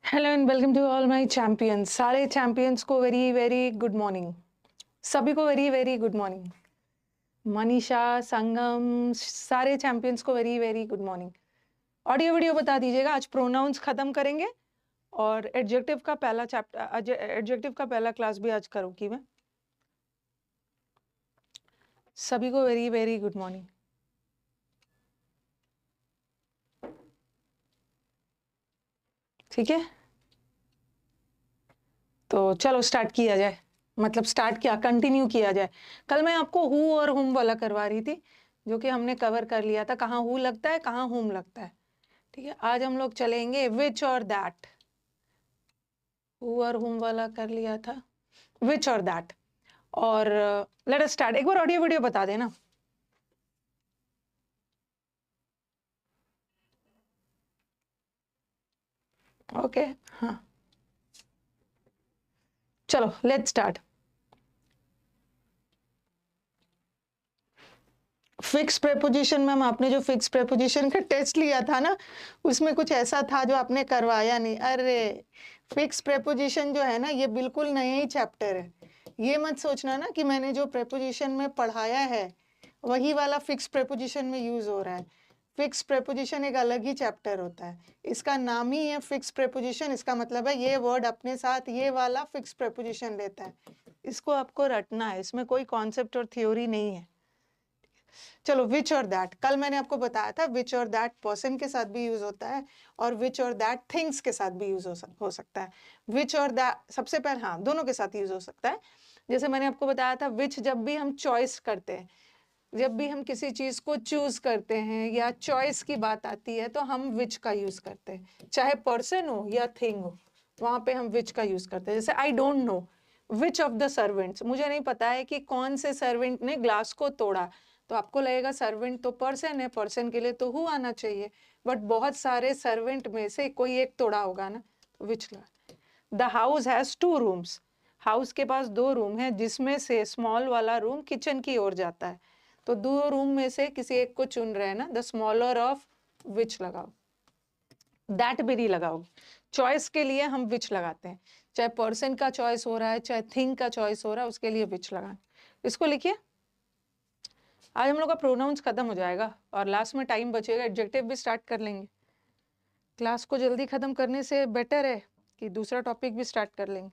Hello and welcome to all my champions. सारे champions को very very good morning. सभी को very very good morning. Manisha, Sangam, सारे champions को very very good morning. Audio video बता दीजिएगा। आज प्रोनाउंस खत्म करेंगे और एडजेक्टिव का पहला चैप्टर, एडजेक्टिव का पहला क्लास भी आज करूँगी मैं। सभी को वेरी वेरी गुड मॉर्निंग। ठीक है, तो चलो स्टार्ट किया जाए। मतलब स्टार्ट किया, कंटिन्यू किया जाए। कल मैं आपको हु और हुम वाला करवा रही थी, जो कि हमने कवर कर लिया था। कहाँ हु लगता है, कहाँ हुम लगता है। ठीक है, आज हम लोग चलेंगे विच और दैट। हु और हुम वाला कर लिया था, विच और दैट। और लेट अस स्टार्ट। एक बार ऑडियो वीडियो बता देना। ओके, हाँ, चलो let's start. Fix preposition, ma'am आपने जो फिक्स प्रेपोजिशन का टेस्ट लिया था ना, उसमें कुछ ऐसा था जो आपने करवाया नहीं। अरे, फिक्स प्रेपोजिशन जो है ना, ये बिल्कुल नया ही चैप्टर है। ये मत सोचना ना कि मैंने जो प्रेपोजिशन में पढ़ाया है वही वाला फिक्स प्रेपोजिशन में यूज हो रहा है। फिक्स प्रेपोजिशन एक अलग ही चैप्टर होता है। इसका नाम ही है फिक्स प्रेपोजिशन। इसका मतलब है ये वर्ड अपने साथ ये वाला फिक्स प्रेपोजिशन लेता है। इसको आपको रटना है, इसमें कोई कॉन्सेप्ट और थ्योरी नहीं है। चलो, विच और दैट, कल मैंने आपको बताया था विच और दैट पर्सन के साथ भी यूज होता है और विच और दैट थिंग्स के साथ भी यूज हो सकता है। विच और दैट सबसे पहले, हाँ, दोनों के साथ यूज हो सकता है। जैसे मैंने आपको बताया था, विच जब भी हम चॉइस करते हैं, जब भी हम किसी चीज को चूज करते हैं या चॉइस की बात आती है तो हम विच का यूज करते हैं। चाहे पर्सन हो या थिंग हो, वहां पे हम विच का यूज करते हैं। जैसे I don't know which of the servants, मुझे नहीं पता है कि कौन से सर्वेंट ने ग्लास को तोड़ा। तो आपको लगेगा सर्वेंट तो पर्सन है, पर्सन के लिए तो हु आना चाहिए, बट बहुत सारे सर्वेंट में से कोई एक तोड़ा होगा ना, तो विच लगा। The house has 2 rooms, house के पास 2 रूम है, जिसमें से स्मॉल वाला रूम किचन की ओर जाता है। तो 2 रूम में से किसी एक को चुन रहे हैं ना, द स्मॉलर ऑफ विच लगाओ, दैट भी नहीं लगाओगे। चॉइस के लिए हम विच लगाते हैं। चाहे पर्सन का चॉइस हो रहा है, चाहे थिंग का चॉइस हो रहा है, उसके लिए विच लगाएं। इसको लिखिए। आज हम लोग का प्रोनाउंस खत्म हो जाएगा और लास्ट में टाइम बचेगा, एडजेक्टिव भी स्टार्ट कर लेंगे। क्लास को जल्दी खत्म करने से बेटर है कि दूसरा टॉपिक भी स्टार्ट कर लेंगे।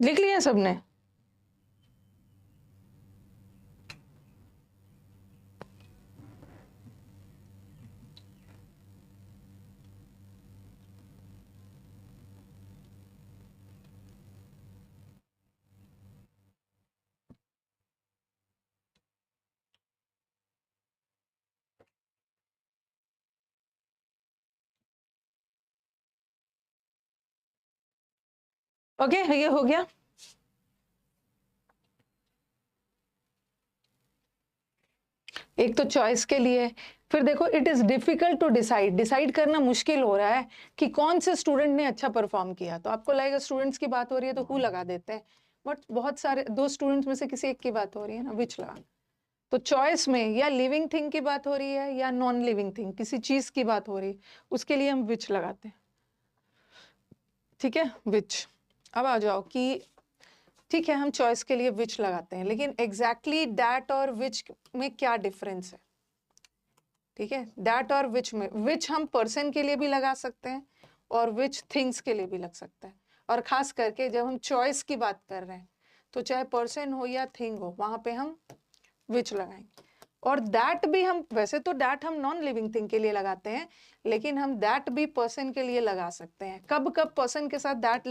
लिख लिया सबने? ओके, ये हो गया। एक तो चॉइस के लिए, फिर देखो it is difficult to decide, decide करना मुश्किल हो रहा है कि कौन से स्टूडेंट ने अच्छा परफॉर्म किया। तो आपको लगेगा स्टूडेंट्स की बात हो रही है तो हु लगा देते हैं, बट बहुत सारे 2 स्टूडेंट्स में से किसी एक की बात हो रही है ना, विच लगा। तो चॉइस में या लिविंग थिंग की बात हो रही है या नॉन लिविंग थिंग, किसी चीज की बात हो रही है, उसके लिए हम विच लगाते हैं। ठीक है, विच। अब आ जाओ कि ठीक है, हम चॉइस के लिए विच लगाते हैं, लेकिन एग्जैक्टली दैट और विच में क्या डिफरेंस है। ठीक है, दैट और विच में, विच हम पर्सन के लिए भी लगा सकते हैं और विच थिंग्स के लिए भी लग सकता है। और खास करके जब हम चॉइस की बात कर रहे हैं तो चाहे पर्सन हो या थिंग हो, वहां पे हम विच लगाएंगे। और दैट भी हम, वैसे तो दैट हम नॉन लिविंग थिंग के लिए लगाते हैं, लेकिन हम दैट भी पर्सन के लिए लगा सकते हैं। कब कब पर्सन के साथ दैट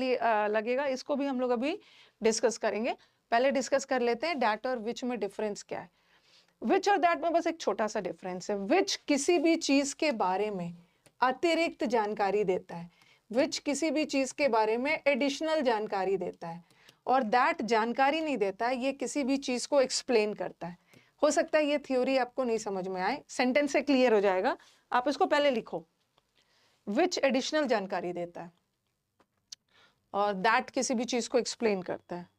लगेगा इसको भी हम लोग अभी डिस्कस करेंगे। पहले डिस्कस कर लेते हैं दैट और विच में डिफरेंस क्या है। विच और दैट में बस एक छोटा सा डिफरेंस है। विच किसी भी चीज के बारे में अतिरिक्त जानकारी देता है, विच किसी भी चीज के बारे में एडिशनल जानकारी देता है, और दैट जानकारी नहीं देता है, ये किसी भी चीज को एक्सप्लेन करता है। हो सकता है ये थ्योरी आपको नहीं समझ में आए, सेंटेंस से क्लियर हो जाएगा, आप इसको पहले लिखो। विच एडिशनल जानकारी देता है और दैट किसी भी चीज को एक्सप्लेन करता है।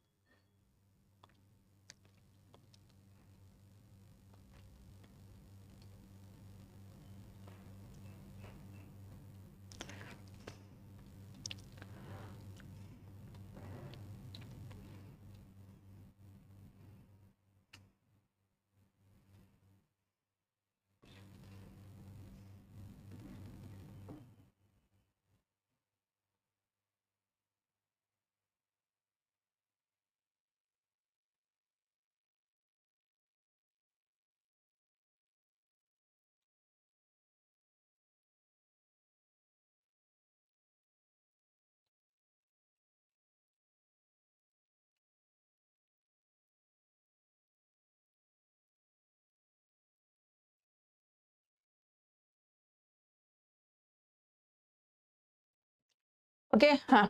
ओके हाँ,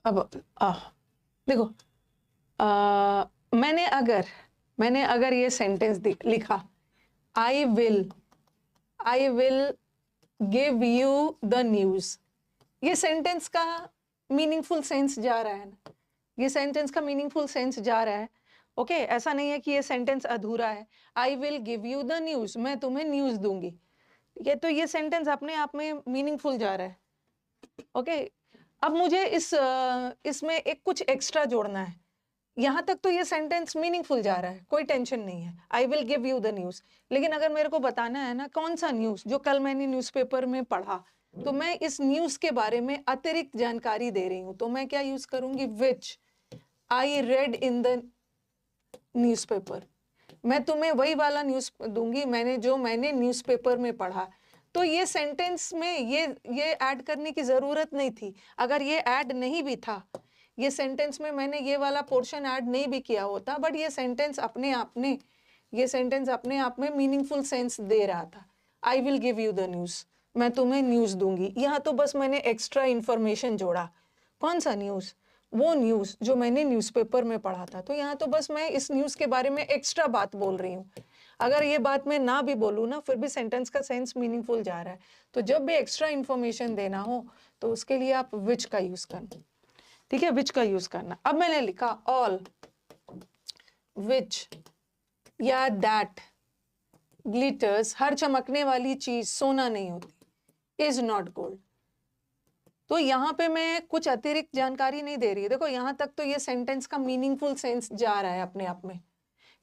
अब देखो, मैंने अगर ये सेंटेंस लिखा, I will give you the news, ये सेंटेंस का मीनिंगफुल सेंस जा रहा है ना, ये सेंटेंस का मीनिंगफुल सेंस जा रहा है। ओके ऐसा नहीं है कि ये सेंटेंस अधूरा है। I will give you the news, मैं तुम्हें न्यूज दूंगी, ये तो ये सेंटेंस अपने आप में मीनिंगफुल जा रहा है। ओके अब मुझे इसमें एक कुछ एक्स्ट्रा जोड़ना है। यहां तक तो ये सेंटेंस मीनिंगफुल जा रहा है, कोई टेंशन नहीं है, I will give you the news. लेकिन अगर मेरे को बताना है ना कौन सा न्यूज, जो कल मैंने न्यूज़पेपर में पढ़ा, तो मैं इस न्यूज के बारे में अतिरिक्त जानकारी दे रही हूं, तो मैं क्या यूज करूंगी, which I read in the newspaper. मैं तुम्हें वही वाला न्यूज दूंगी मैंने न्यूज़पेपर में पढ़ा। तो ये सेंटेंस में ये ऐड करने की जरूरत नहीं थी। अगर ये ऐड नहीं भी था, ये सेंटेंस में मैंने ये वाला पोर्शन ऐड नहीं भी किया होता, बट ये सेंटेंस अपने आप में मीनिंगफुल सेंस दे रहा था। I will give you the news, मैं तुम्हें न्यूज दूंगी। यहाँ तो बस मैंने एक्स्ट्रा इंफॉर्मेशन जोड़ा। कौन सा न्यूज, वो न्यूज जो मैंने न्यूज़पेपर में पढ़ा था। तो यहाँ तो बस मैं इस न्यूज के बारे में एक्स्ट्रा बात बोल रही हूँ। अगर ये बात मैं ना भी बोलूँ ना, फिर भी सेंटेंस का सेंस मीनिंगफुल जा रहा है। तो जब भी एक्स्ट्रा इंफॉर्मेशन देना हो तो उसके लिए आप विच का यूज करना, ठीक है, विच का यूज करना। अब मैंने लिखा ऑल विच या दैट ग्लिटर्स, हर चमकने वाली चीज सोना नहीं होती, इज नॉट गोल्ड। तो यहाँ पे मैं कुछ अतिरिक्त जानकारी नहीं दे रही है। देखो यहाँ तक तो ये सेंटेंस का मीनिंगफुल सेंस जा रहा है अपने आप में।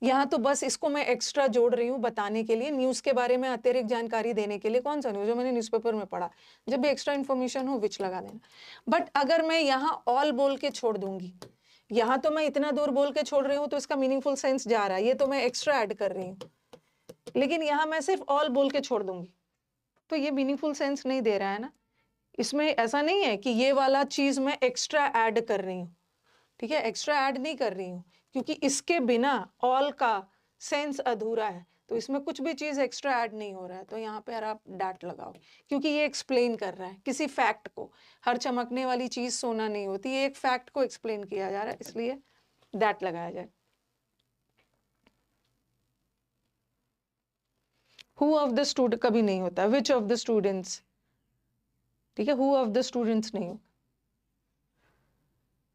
यहाँ तो बस इसको मैं एक्स्ट्रा जोड़ रही हूँ बताने के लिए, न्यूज के बारे में अतिरिक्त जानकारी देने के लिए। कौन सा न्यूज, जो मैंने न्यूज़पेपर में पढ़ा। जब भी एक्स्ट्रा इन्फॉर्मेशन हो विच लगा देना। बट अगर मैं यहाँ ऑल बोल के छोड़ दूंगी, यहाँ तो मैं इतना दूर बोल के छोड़ रही हूँ तो इसका मीनिंगफुल सेंस जा रहा है, ये तो मैं एक्स्ट्रा ऐड कर रही हूँ। लेकिन यहाँ मैं सिर्फ ऑल बोल के छोड़ दूंगी तो ये मीनिंगफुल सेंस नहीं दे रहा है ना। इसमें ऐसा नहीं है कि ये वाला चीज मैं एक्स्ट्रा ऐड कर रही हूँ, ठीक है, एक्स्ट्रा ऐड नहीं कर रही हूँ, क्योंकि इसके बिना ऑल का सेंस अधूरा है। तो इसमें कुछ भी चीज एक्स्ट्रा ऐड नहीं हो रहा है, तो यहाँ पे आप डैट लगाओ, क्योंकि ये एक्सप्लेन कर रहा है किसी फैक्ट को। हर चमकने वाली चीज सोना नहीं होती, ये एक फैक्ट को एक्सप्लेन किया जा रहा है, इसलिए दैट लगाया जाए। हु ऑफ द स्टूडेंट कभी नहीं होता, विच ऑफ द स्टूडेंट्स, ठीक है, हु ऑफ द स्टूडेंट्स नहीं होता।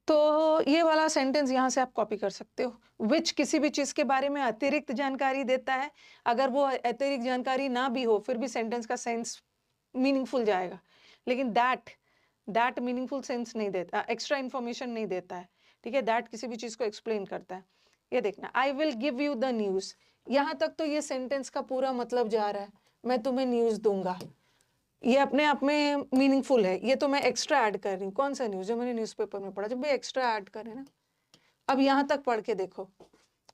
तो ये वाला सेंटेंस यहाँ से आप कॉपी कर सकते हो। विच किसी भी चीज के बारे में अतिरिक्त जानकारी देता है, अगर वो अतिरिक्त जानकारी ना भी हो फिर भी सेंटेंस का सेंस मीनिंगफुल जाएगा। लेकिन दैट मीनिंगफुल सेंस नहीं देता, एक्स्ट्रा इंफॉर्मेशन नहीं देता है, ठीक है। दैट किसी भी चीज को एक्सप्लेन करता है। ये देखना, I will give you the news, यहाँ तक तो ये सेंटेंस का पूरा मतलब जा रहा है, मैं तुम्हें न्यूज दूंगा। ये अपने आप में मीनिंगफुल है, ये तो मैं एक्स्ट्रा ऐड कर रही हूँ। कौन सा न्यूज़ जो मैंने न्यूज़पेपर में पढ़ा, जब भी एक्स्ट्रा ऐड करें ना। अब यहाँ तक पढ़ के देखो,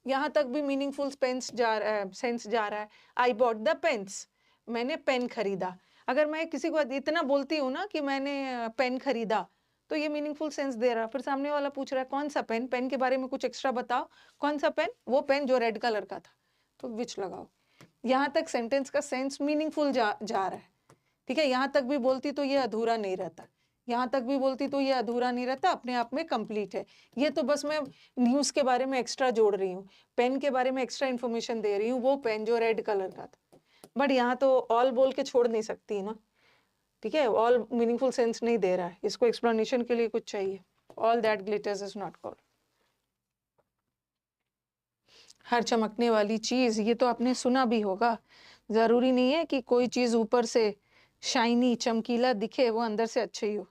यहाँ तक भी मीनिंगफुल सेंस जा रहा है। आई बॉट द पेन्स, मैंने पेन खरीदा। अगर मैं किसी को इतना बोलती हूँ ना कि मैंने पेन खरीदा, तो ये मीनिंगफुल सेंस दे रहा। फिर सामने वाला पूछ रहा है कौन सा पेन, पेन के बारे में कुछ एक्स्ट्रा बताओ। कौन सा पेन? वो पेन जो रेड कलर का था। तो विच लगाओ। यहाँ तक सेंटेंस का सेंस मीनिंगफुल जा रहा है, ठीक है। यहाँ तक भी बोलती तो ये अधूरा नहीं रहता, यहाँ तक भी बोलती तो ये अधूरा नहीं रहता, अपने आप में कंप्लीट है। ये तो बस मैं न्यूज़ के बारे में एक्स्ट्रा जोड़ रही हूँ, पेन के बारे में एक्स्ट्रा इन्फॉर्मेशन दे रही हूँ, वो पेन जो रेड कलर का था। बट यहाँ तो ऑल बोल के छोड़ नहीं सकती ना, ठीक है। ऑल मीनिंगफुल सेंस नहीं दे रहा है, इसको एक्सप्लेनेशन के लिए कुछ चाहिए। All that glitters is not gold. हर चमकने वाली चीज, ये तो आपने सुना भी होगा। जरूरी नहीं है कि कोई चीज ऊपर से शाइनी चमकीला दिखे वो अंदर से अच्छी ही हो।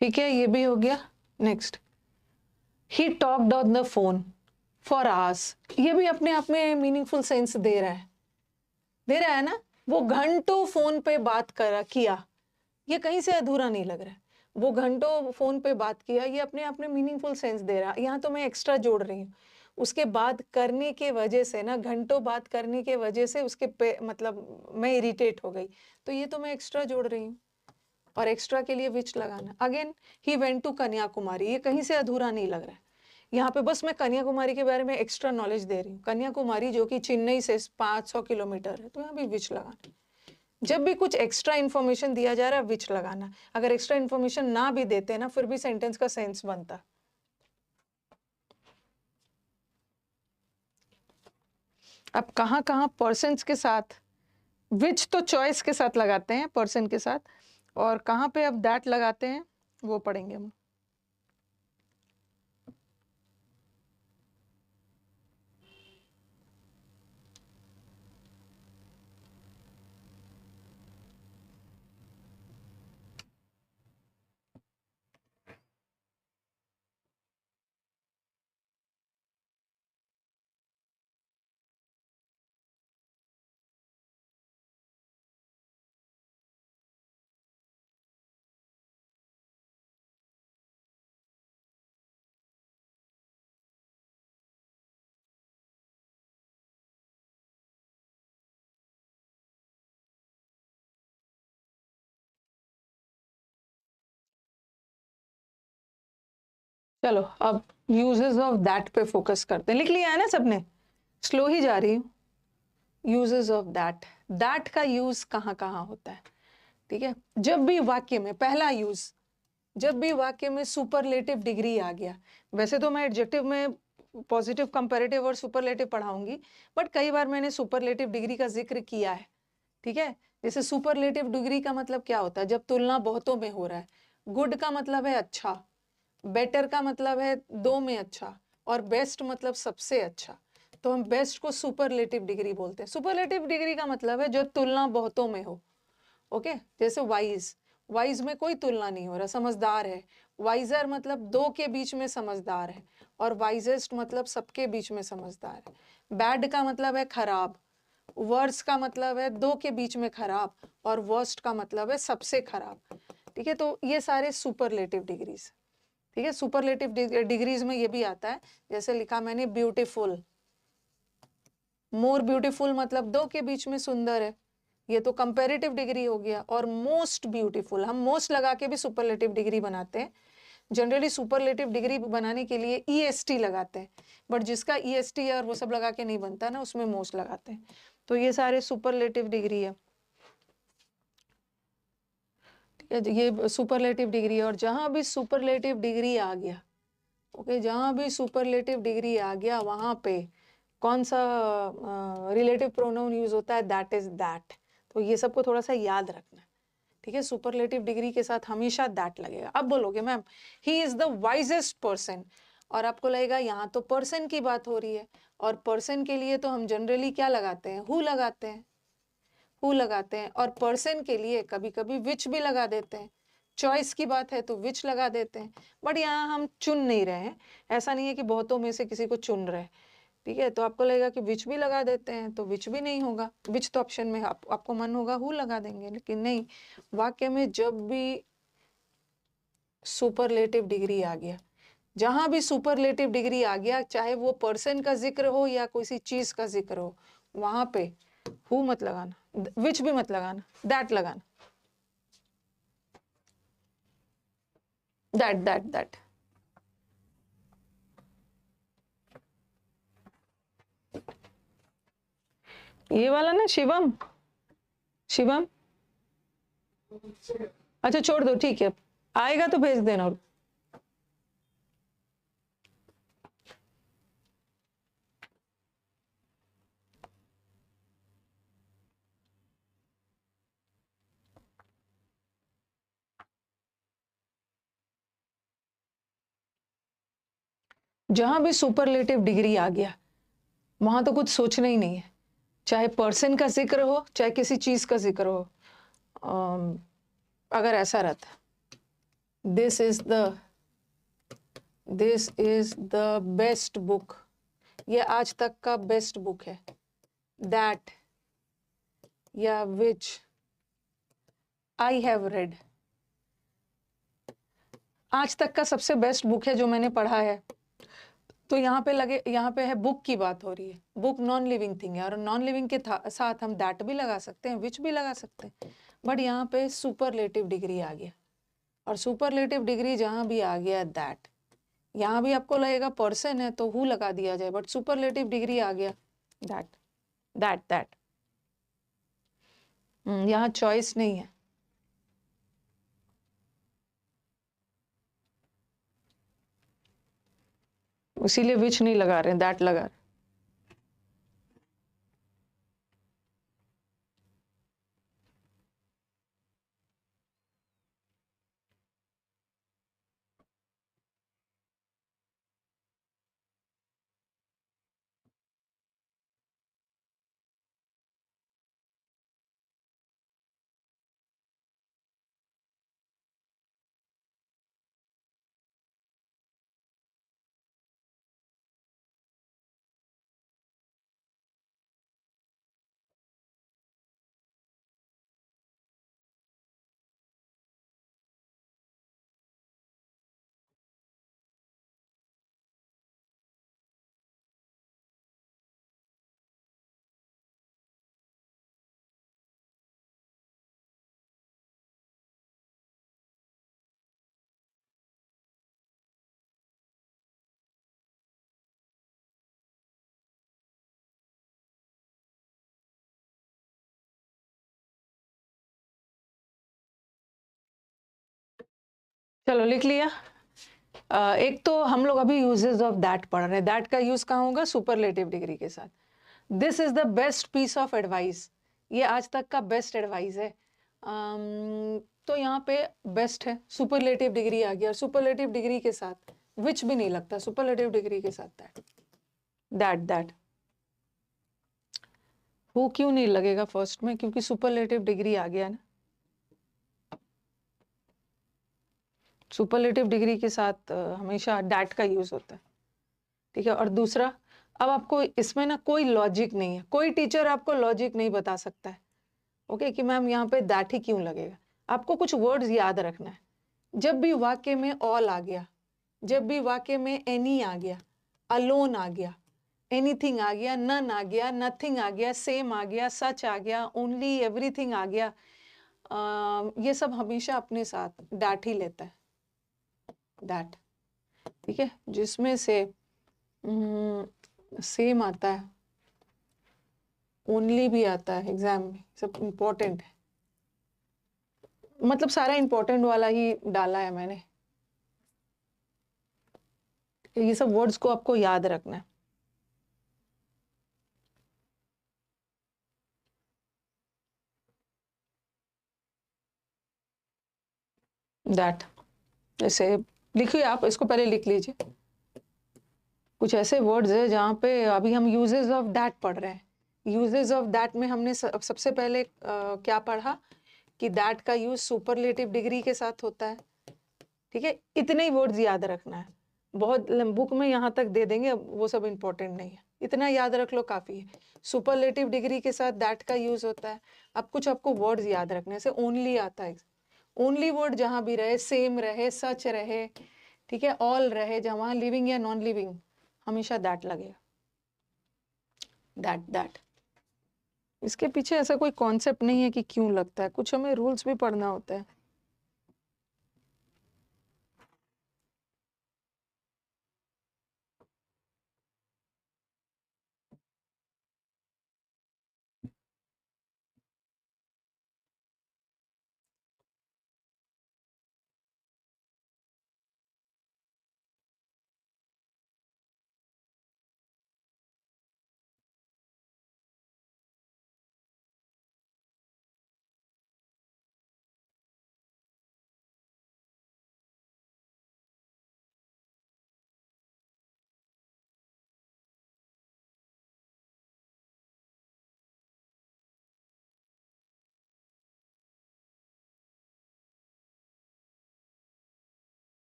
ठीक है, ये भी हो गया। Next, he talked on the phone for hours, ये भी अपने आप में मीनिंगफुल सेंस दे रहा है ना। वो घंटों फोन पे बात किया, ये कहीं से अधूरा नहीं लग रहा है। वो घंटों फोन पे बात किया, ये अपने आप में मीनिंगफुल सेंस दे रहा है। यहाँ तो मैं एक्स्ट्रा जोड़ रही हूँ। उसके बाद करने के वजह से ना, घंटों बात करने के वजह से उसके पे मतलब मैं इरिटेट हो गई, तो ये तो मैं एक्स्ट्रा जोड़ रही हूँ। और एक्स्ट्रा के लिए विच लगाना। Again, he went to Kanyakumari, ये कहीं से अधूरा नहीं लग रहा है। यहाँ पे बस मैं कन्याकुमारी के बारे में एक्स्ट्रा नॉलेज दे रही हूँ। कन्याकुमारी जो कि चेन्नई से 500 किलोमीटर है, तो यहाँ भी विच लगाना। जब भी कुछ एक्स्ट्रा इन्फॉर्मेशन दिया जा रहा है, विच लगाना। अगर एक्स्ट्रा इन्फॉर्मेशन ना भी देते ना, फिर भी सेंटेंस का सेंस बनता। अब कहाँ कहाँ पर्सन्स के साथ विच तो चॉइस के साथ लगाते हैं, पर्सन के साथ, और कहाँ पे अब दैट लगाते हैं वो पढ़ेंगे हम। चलो अब यूजेस ऑफ दैट पे फोकस करते हैं। लिख लिया है ना सबने? स्लो ही जा रही हूँ। यूजेस ऑफ दैट, दैट का यूज कहाँ कहाँ होता है, ठीक है। जब भी वाक्य में पहला यूज, जब भी वाक्य में सुपरलेटिव डिग्री आ गया। वैसे तो मैं एडजेक्टिव में पॉजिटिव, कंपैरेटिव और सुपरलेटिव पढ़ाऊंगी, बट कई बार मैंने सुपरलेटिव डिग्री का जिक्र किया है, ठीक है। जैसे सुपरलेटिव डिग्री का मतलब क्या होता है? जब तुलना बहुतों में हो रहा है। गुड का मतलब है अच्छा, बेटर का मतलब है दो में अच्छा, और बेस्ट मतलब सबसे अच्छा। तो हम बेस्ट को सुपरलेटिव डिग्री बोलते हैं। सुपरलेटिव डिग्री का मतलब है जो तुलना बहुतों में हो, ओके। जैसे वाइज, वाइज में कोई तुलना नहीं हो रहा, समझदार है। वाइजर मतलब दो के बीच में समझदार है, और वाइजेस्ट मतलब सबके बीच में समझदार है। बैड का मतलब है खराब, वर्स का मतलब है दो के बीच में खराब, और वर्स्ट का मतलब है सबसे खराब, ठीक है। तो ये सारे सुपरलेटिव डिग्रीज, ठीक है। सुपरलेटिव डिग्रीज में ये भी आता है, जैसे लिखा मैंने ब्यूटीफुल, मोर ब्यूटीफुल मतलब दो के बीच में सुंदर है, ये तो कंपैरेटिव डिग्री हो गया। और मोस्ट ब्यूटीफुल, हम मोस्ट लगा के भी सुपरलेटिव डिग्री बनाते हैं। जनरली सुपरलेटिव डिग्री बनाने के लिए ईएसटी लगाते हैं, बट जिसका ईएसटी और वो सब लगा के नहीं बनता ना, उसमें मोस्ट लगाते हैं। तो ये सारे सुपरलेटिव डिग्री है, ठीक है। ये सुपरलेटिव डिग्री है। और जहां भी सुपरलेटिव डिग्री आ गया, ओके, जहां भी सुपरलेटिव डिग्री आ गया, वहां पे कौन सा रिलेटिव प्रोनाउन यूज होता है, दैट इज दैट। तो ये सबको थोड़ा सा याद रखना है, ठीक है। सुपरलेटिव डिग्री के साथ हमेशा दैट लगेगा। अब बोलोगे ma'am he is the wisest person, और आपको लगेगा यहाँ तो पर्सन की बात हो रही है, और पर्सन के लिए तो हम जनरली क्या लगाते हैं, हु लगाते हैं, हु लगाते हैं। और पर्सन के लिए कभी कभी विच भी लगा देते हैं, चॉइस की बात है तो विच लगा देते हैं। बट यहाँ हम चुन नहीं रहे हैं, ऐसा नहीं है कि बहुतों में से किसी को चुन रहे हैं, ठीक है। तो आपको लगेगा कि विच भी लगा देते हैं, तो विच भी नहीं होगा, विच तो ऑप्शन में आपको मन होगा हु लगा देंगे, लेकिन नहीं। वाक्य में जब भी सुपरलेटिव डिग्री आ गया, जहां भी सुपरलेटिव डिग्री आ गया, चाहे वो पर्सन का जिक्र हो या किसी चीज का जिक्र हो, वहां पे हु मत लगाना, विच भी मत लगाना, दैट लगाना, दैट दैट दैट। ये वाला ना शिवम, शिवम, अच्छा छोड़ दो, ठीक है, आएगा तो भेज देना। जहां भी सुपरलेटिव डिग्री आ गया, वहां तो कुछ सोचना ही नहीं है, चाहे पर्सन का जिक्र हो चाहे किसी चीज का जिक्र हो। अगर ऐसा रहता, this is the best book, ये आज तक का बेस्ट बुक है, दैट या विच आई हैव रेड, आज तक का सबसे बेस्ट बुक है जो मैंने पढ़ा है। तो यहाँ पे लगे, यहाँ पे है बुक की बात हो रही है, बुक नॉन लिविंग थिंग है, और नॉन लिविंग के साथ हम दैट भी लगा सकते हैं, विच भी लगा सकते हैं। बट यहाँ पे सुपरलेटिव डिग्री आ गया, और सुपरलेटिव डिग्री जहां भी आ गया दैट, यहाँ भी आपको लगेगा पर्सन है तो हु लगा दिया जाए, बट सुपरलेटिव डिग्री आ गया दैट दैट दैट। यहाँ चॉइस नहीं है, इसीलिए विच नहीं लगा रहे, दैट लगा रहे। चलो लिख लिया। एक तो हम लोग अभी यूजेस ऑफ दैट पढ़ रहे हैं, दैट का यूज कहाँ होगा, सुपरलेटिव डिग्री के साथ। This is the best piece of advice, ये आज तक का बेस्ट एडवाइस है। तो यहाँ पे बेस्ट है, सुपरलेटिव डिग्री आ गया, और सुपरलेटिव डिग्री के साथ विच भी नहीं लगता, सुपरलेटिव डिग्री के साथ दैट दैट दैट। वो क्यों नहीं लगेगा फर्स्ट में, क्योंकि सुपरलेटिव डिग्री आ गया ना, सुपरलेटिव डिग्री के साथ हमेशा दैट का यूज होता है, ठीक है। और दूसरा, अब आपको इसमें ना कोई लॉजिक नहीं है, कोई टीचर आपको लॉजिक नहीं बता सकता है, ओके, कि मैम यहाँ पे दैट ही क्यों लगेगा। आपको कुछ वर्ड्स याद रखना है, जब भी वाक्य में ऑल आ गया, जब भी वाक्य में एनी आ गया, अलोन आ गया, एनीथिंग आ गया, नन आ गया, नथिंग आ गया, सेम आ गया, सच आ गया, ओनली, एवरीथिंग आ गया, ये सब हमेशा अपने साथ दैट ही लेता है, दैट, ठीक है। जिसमें से सेम आता है, ओनली भी आता है, एग्जाम में सब इंपॉर्टेंट है, मतलब सारा इंपॉर्टेंट वाला ही डाला है मैंने। ये सब वर्ड्स को आपको याद रखना है। दैट, जैसे लिखिए आप, इसको पहले लिख लीजिए। कुछ ऐसे वर्ड्स है जहाँ पे अभी हम यूजेस ऑफ दैट पढ़ रहे हैं। यूजेस ऑफ दैट में हमने सबसे पहले क्या पढ़ा कि दैट का यूज सुपरलेटिव डिग्री के साथ होता है। ठीक है, इतने ही वर्ड्स याद रखना है, बहुत बुक में यहाँ तक दे देंगे, वो सब इंपॉर्टेंट नहीं है, इतना याद रख लो काफी है। सुपरलेटिव डिग्री के साथ दैट का यूज होता है। अब कुछ आपको वर्ड्स याद रखने से, ओनली आता है, ओनली वर्ड जहां भी रहे, सेम रहे, सच रहे, ठीक है, ऑल रहे, जहां लिविंग या नॉन लिविंग, हमेशा दैट लगेगा। दैट दैट, इसके पीछे ऐसा कोई कॉन्सेप्ट नहीं है कि क्यों लगता है, कुछ हमें रूल्स भी पढ़ना होता है।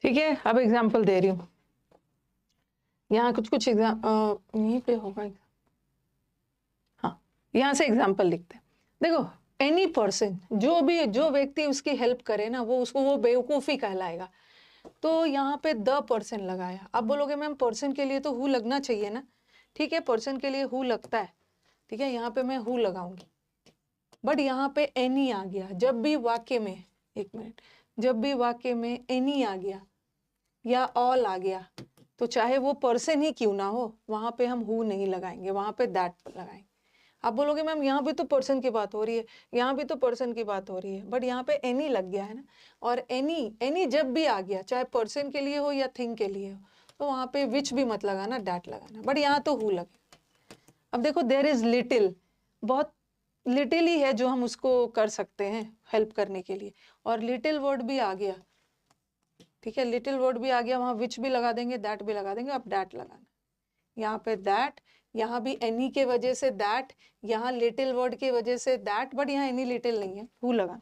ठीक है, अब एग्जाम्पल दे रही हूँ, यहाँ कुछ कुछ यहीं पे होगा, हाँ, यहाँ से एग्जाम्पल लिखते हैं। देखो, एनी पर्सन, जो व्यक्ति उसकी हेल्प करे ना, वो उसको वो बेवकूफ़ी कहलाएगा। तो यहाँ पे द पर्सन लगाया। अब बोलोगे मैम पर्सन के लिए तो हु लगना चाहिए ना, ठीक है, पर्सन के लिए हु लगता है, ठीक है, यहाँ पे मैं हु लगाऊंगी, बट यहाँ पे एनी आ गया। जब भी वाक्य में, एक मिनट, जब भी वाक्य में एनी आ गया या ऑल आ गया, तो चाहे वो पर्सन ही क्यों ना हो, वहां पे हम हु नहीं लगाएंगे, वहां पे दैट लगाएंगे। आप बोलोगे मैम यहाँ भी तो पर्सन की बात हो रही है, यहाँ भी तो पर्सन की बात हो रही है, बट यहाँ पे एनी लग गया है ना, और एनी जब भी आ गया, चाहे पर्सन के लिए हो या थिंग के लिए हो, तो वहां पे विच भी मत लगाना, डैट लगाना, बट यहाँ तो हु लगे। अब देखो, देयर इज लिटिल, बहुत लिटिल ही है जो हम उसको कर सकते हैं हेल्प करने के लिए, और लिटिल वर्ड भी आ गया, ठीक है, लिटिल वर्ड भी आ गया, वहां विच भी लगा देंगे, दैट भी लगा देंगे। अब डैट लगाना, यहाँ पे दैट, यहाँ भी एनी के वजह से दैट, यहाँ लिटिल वर्ड की वजह से दैट, बट यहाँ एनी लिटिल नहीं है, हु लगा,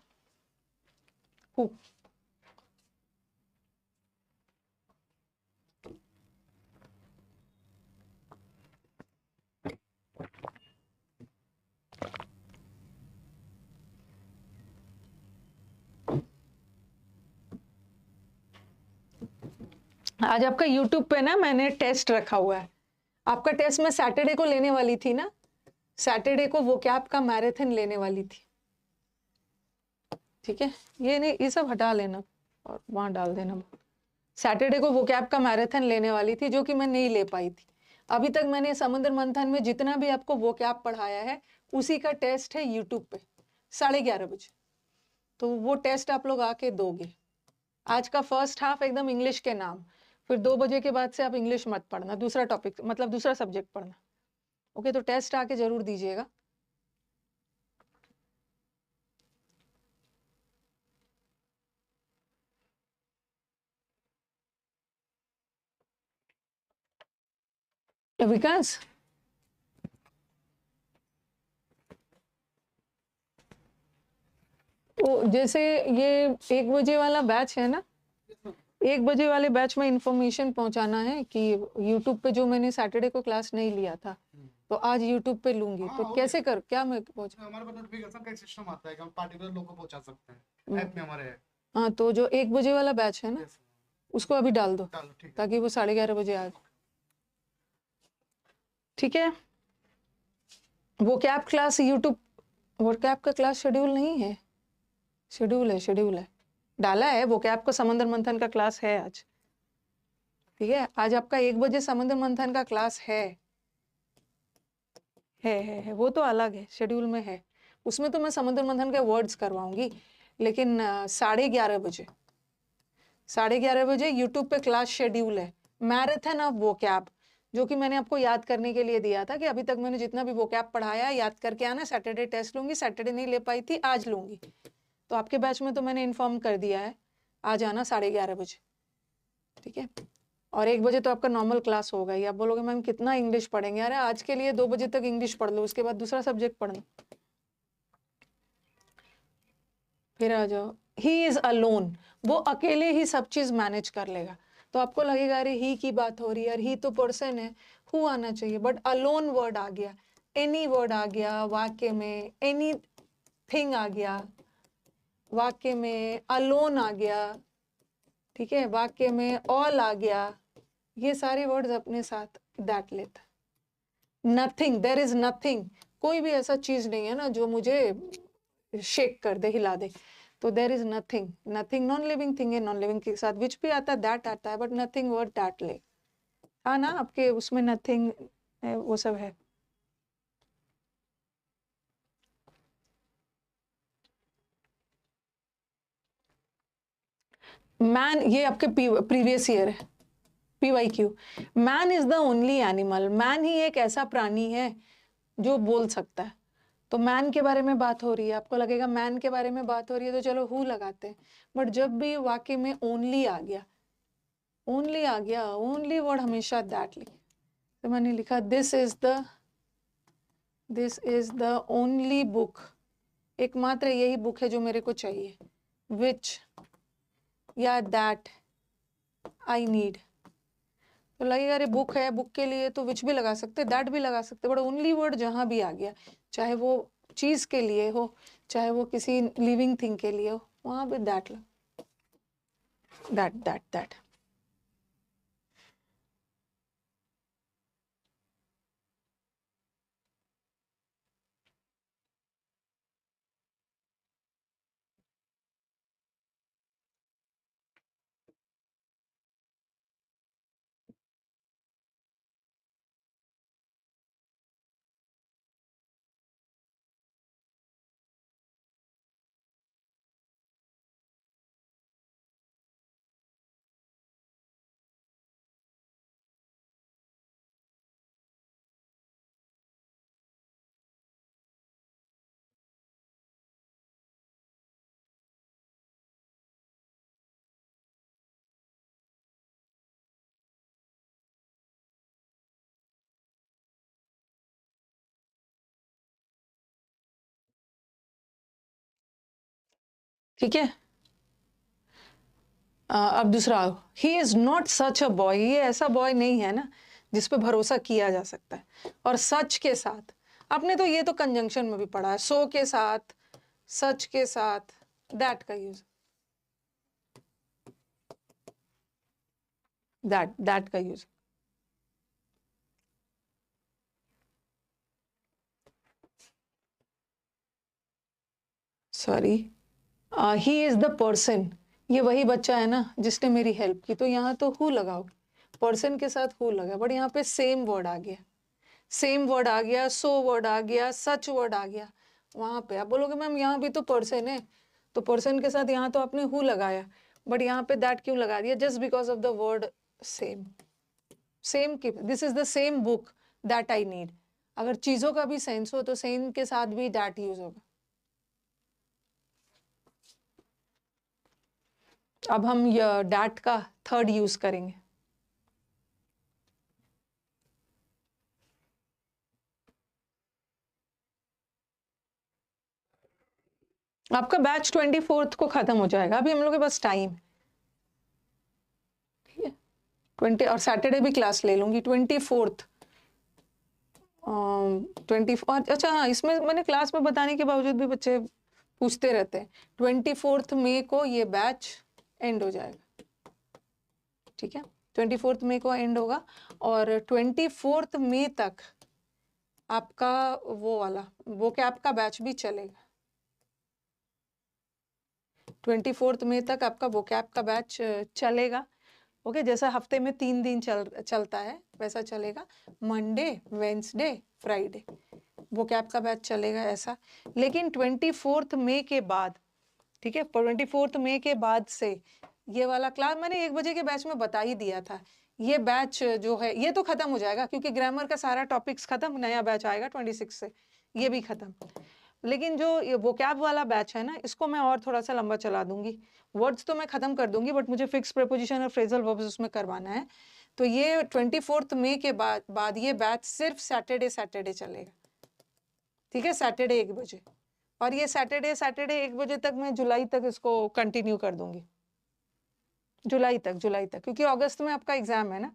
हु। आज आपका यूट्यूब पे ना मैंने टेस्ट रखा हुआ है, आपका टेस्ट मैं सैटरडे को लेने वाली थी ना, सैटरडे को वोकैब का मैराथन लेने वाली थी, ठीक है, ये नहीं, ये सब हटा लेना और वहां डाल देना। सैटरडे को वोकैब का मैराथन लेने वाली थी, जो कि मैं नहीं ले पाई थी। अभी तक मैंने समुद्र मंथन में जितना भी आपको वोकैब पढ़ाया है, उसी का टेस्ट है यूट्यूब पे 11:30 बजे, तो वो टेस्ट आप लोग आके दोगे। आज का फर्स्ट हाफ एकदम इंग्लिश के नाम, फिर 2 बजे के बाद से आप इंग्लिश मत पढ़ना, दूसरा टॉपिक मतलब दूसरा सब्जेक्ट पढ़ना, ओके। तो टेस्ट आके जरूर दीजिएगा। विकास, तो जैसे ये 1 बजे वाला बैच है ना, 1 बजे वाले बैच में इंफॉर्मेशन पहुंचाना है कि यूट्यूब पे जो मैंने सैटरडे को क्लास नहीं लिया था, तो आज यूट्यूब पे लूंगी। तो कैसे कर, क्या मैं पहुंच, हमारे पास नोटिफिकेशन का एक सिस्टम आता है कि हम पार्टिकुलर लोग को पहुंचा सकते हैं, ऐप में हमारे है। हाँ, तो जो 1 बजे वाला बैच है ना, उसको अभी डाल दो, ताकि वो 11:30 बजे आ, ठीक है। वो कैब क्लास यूट्यूब, वो कैब का क्लास शेड्यूल नहीं है, शेड्यूल है, डाला है। वो कैब का समंदर मंथन का क्लास है आज, ठीक है, आज आपका 1 बजे समंदर मंथन का क्लास है। है, वो तो अलग है, शेड्यूल में है। उसमें तो मैं समुद्र मंथन के वर्ड्स करवाऊंगी, लेकिन 11:30 बजे 11:30 बजे यूट्यूब पे क्लास शेड्यूल है, मैराथन ऑफ वोकैब, जो कि मैंने आपको याद करने के लिए दिया था कि अभी तक मैंने जितना भी वोकैब पढ़ाया याद करके आना। सैटरडे टेस्ट लूंगी, सैटरडे नहीं ले पाई थी, आज लूंगी। तो आपके बैच में तो मैंने इन्फॉर्म कर दिया है, आज आना 11:30 बजे, ठीक है। और 1 बजे तो आपका नॉर्मल क्लास होगा ही। आप बोलोगे मैम कितना इंग्लिश पढ़ेंगे? अरे आज के लिए 2 बजे तक इंग्लिश पढ़ लो, उसके बाद दूसरा सब्जेक्ट पढ़ना। फिर आ जाओ, ही इज अलोन, वो अकेले ही सब चीज मैनेज कर लेगा। तो आपको लगेगा अरे ही की बात हो रही है, ही तो पर्सन है, हु आना चाहिए, बट अलोन वर्ड आ गया, एनी वर्ड आ गया वाक्य में, एनी थिंग आ गया वाक्य में, अलोन आ गया, ठीक है, वाक्य में ऑल आ गया, ये सारे वर्ड्स अपने साथ दैट लेता। नथिंग, देयर इज नथिंग, कोई भी ऐसा चीज नहीं है ना जो मुझे शेक कर दे, हिला दे। तो there is nothing, nothing non living thing है, नॉन लिविंग के साथ विच भी आता है दैट आता है, बट नथिंग वर्ड दैट ले। हाँ ना, आपके उसमें नथिंग वो सब है। मैन, ये आपके प्रीवियस ईयर है, PYQ। Man is the only animal, man ही एक ऐसा प्राणी है जो बोल सकता है। तो मैन के बारे में बात हो रही है, आपको लगेगा मैन के बारे में बात हो रही है तो चलो हु लगाते हैं, बट जब भी वाक्य में ओनली आ गया, ओनली आ गया, ओनली वर्ड हमेशा दैट लिखे। तो मैंने लिखा this is the only book, एकमात्र यही बुक है जो मेरे को चाहिए, विच या दैट आई नीड। तो लगेगा अरे बुक है, बुक के लिए तो विच भी लगा सकते, दैट भी लगा सकते, बट ओनली वर्ड जहां भी आ गया, चाहे वो चीज के लिए हो, चाहे वो किसी लिविंग थिंग के लिए हो, वहां पे दैट लग, दैट। ठीक है। अब दूसरा, he is not such a boy, ये ऐसा बॉय नहीं है ना जिस पे भरोसा किया जा सकता है। और सच के साथ, आपने तो ये तो कंजंक्शन में भी पढ़ा है, सो के साथ, सच के साथ दैट का यूज, दैट का use. Sorry, he is the person, ये वही बच्चा है ना जिसने मेरी हेल्प की, तो यहाँ तो हु लगाओगे, पर्सन के साथ हु लगा, बट यहाँ पे सेम वर्ड आ गया, सेम वर्ड आ गया, सो वर्ड आ गया, सच वर्ड आ गया। वहां पे आप बोलोगे मैम यहाँ भी तो पर्सन है, तो पर्सन के साथ यहाँ तो आपने हु लगाया, बट यहाँ पे दैट क्यों लगा दिया? Just because of the word same, same की, this is the same book that I need. अगर चीजों का भी सेंस हो तो सेम के साथ भी दैट यूज होगा। अब हम डैट का थर्ड यूज करेंगे। आपका बैच 24th को खत्म हो जाएगा, अभी हम लोग के पास टाइम, ठीक है। 20 और सैटरडे भी क्लास ले लूंगी, 24th 24, अच्छा हाँ, इसमें मैंने क्लास में बताने के बावजूद भी बच्चे पूछते रहते हैं। 24th मई को ये बैच एंड हो जाएगा, ठीक है। 24th मई को एंड होगा और 24th मई तक आपका वो वाला वोकैब का बैच भी चलेगा। 24th मई तक आपका वोकैब का बैच चलेगा, ओके। जैसा हफ्ते में 3 दिन चलता है वैसा चलेगा, मंडे, वेंसडे, फ्राइडे, vocab का बैच चलेगा ऐसा, लेकिन 24 मई के बाद, ठीक है, 24 मई के बाद से ये वाला क्लास मैंने 1 बजे के बैच में बता ही दिया था, ये बैच जो है ये तो खत्म हो जाएगा क्योंकि ग्रामर का सारा टॉपिक्स खत्म, नया बैच आएगा 26 से, ये भी खत्म। लेकिन जो ये वोकैब वाला बैच है ना, इसको मैं और थोड़ा सा लंबा चला दूंगी। वर्ड्स तो मैं खत्म कर दूंगी, बट मुझे फिक्स प्रीपोजिशन और फ्रेजल वर्ब्स उसमें करवाना है। तो ये 24 मई के बाद ये बैच सिर्फ सैटरडे चलेगा, ठीक है, सैटरडे 1 बजे। और ये सैटरडे 1 बजे तक मैं जुलाई तक इसको कंटिन्यू कर दूंगी, जुलाई तक, क्योंकि अगस्त में आपका एग्जाम है ना,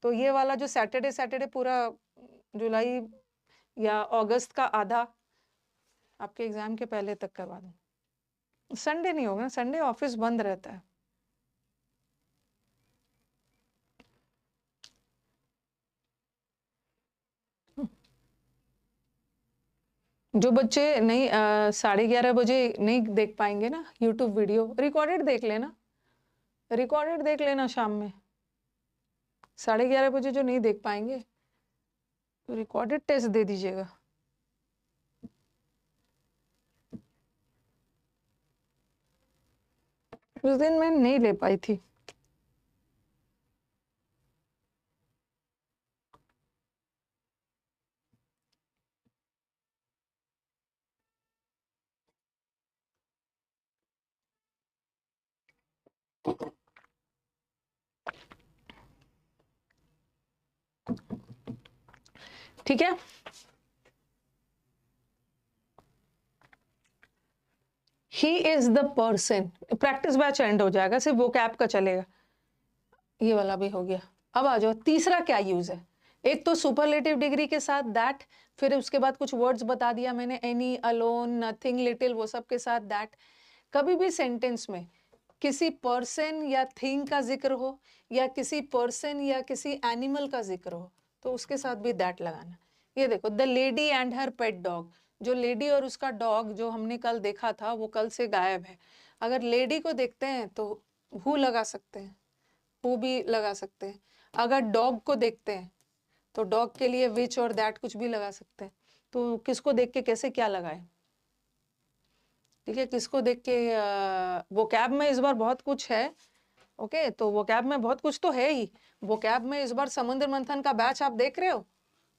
तो ये वाला जो सैटरडे पूरा जुलाई या अगस्त का आधा आपके एग्जाम के पहले तक करवा दूँ। संडे नहीं होगा, संडे ऑफिस बंद रहता है। जो बच्चे नहीं 11:30 बजे नहीं देख पाएंगे ना यूट्यूब वीडियो, रिकॉर्डेड देख लेना शाम में 11:30 बजे। जो नहीं देख पाएंगे तो रिकॉर्डेड टेस्ट दे दीजिएगा। उस दिन मैं नहीं ले पाई थी। ठीक है, he is the person, practice batch and हो जाएगा, सिर्फ वो कैप का चलेगा। ये वाला भी हो गया। अब आ जाओ, तीसरा क्या यूज है। एक तो सुपरलेटिव डिग्री के साथ दैट, फिर उसके बाद कुछ वर्ड्स बता दिया मैंने, एनी, अलोन, नथिंग, लिटिल, वो सब के साथ दैट। कभी भी सेंटेंस में किसी पर्सन या थिंग का जिक्र हो, या किसी पर्सन या किसी एनिमल का जिक्र हो, तो उसके साथ भी दैट लगाना। ये देखो, the lady and her pet dog, जो लेडी और उसका डॉग जो हमने कल देखा था वो कल से गायब है। अगर लेडी को देखते हैं तो हु लगा सकते हैं, हु भी लगा सकते हैं। अगर डॉग को देखते हैं तो डॉग के लिए विच और दैट कुछ भी लगा सकते हैं। तो किसको देख के कैसे क्या लगाए, ठीक है, किसको देख के। वोकैब में इस बार बहुत कुछ है, ओके, तो वोकैब में बहुत कुछ तो है ही। वोकैब में इस बार समुद्र मंथन का बैच आप देख रहे हो,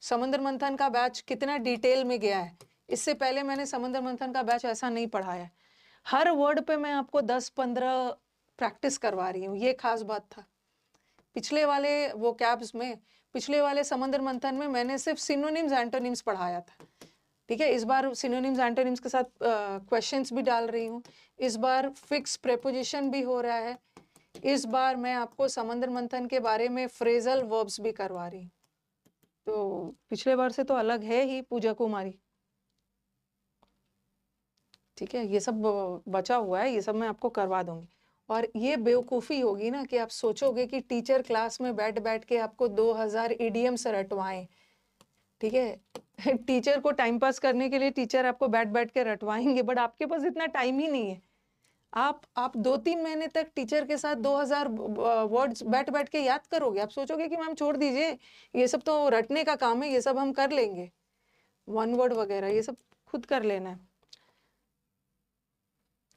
समुद्र मंथन का बैच कितना डिटेल में गया है। इससे पहले मैंने समुद्र मंथन का बैच ऐसा नहीं पढ़ाया। हर वर्ड पे मैं आपको 10-15 प्रैक्टिस करवा रही हूँ, ये खास बात था। पिछले वाले वोकैब्स में, पिछले वाले समुद्र मंथन में मैंने सिर्फ सिनोनिम्स एंटोनिम्स पढ़ाया था, ठीक है। इस बार सिनोनिम्स एंटोनिम्स के साथ क्वेश्चंस भी डाल रही हूँ। इस बार फिक्स प्रेपोजिशन भी हो रहा है। इस बार मैं आपको समुद्र मंथन के बारे में फ्रेजल वर्ब्स भी करवा रही हूँ। तो पिछले बार से तो अलग है ही पूजा कुमारी, ठीक है। ये सब बचा हुआ है, ये सब मैं आपको करवा दूंगी। और ये बेवकूफ़ी होगी ना कि आप सोचोगे कि टीचर क्लास में बैठ बैठ के आपको 2000 इडियम्स रटवाएं, ठीक है। टीचर को टाइम पास करने के लिए टीचर आपको बैठ बैठ के रटवाएंगे, बट आपके पास इतना टाइम ही नहीं है। आप 2-3 महीने तक टीचर के साथ 2000 वर्ड्स बैठ बैठ के याद करोगे। आप सोचोगे कि मैम छोड़ दीजिए, ये सब तो रटने का काम है, ये सब हम कर लेंगे, 1 वर्ड वगैरह ये सब खुद कर लेना है,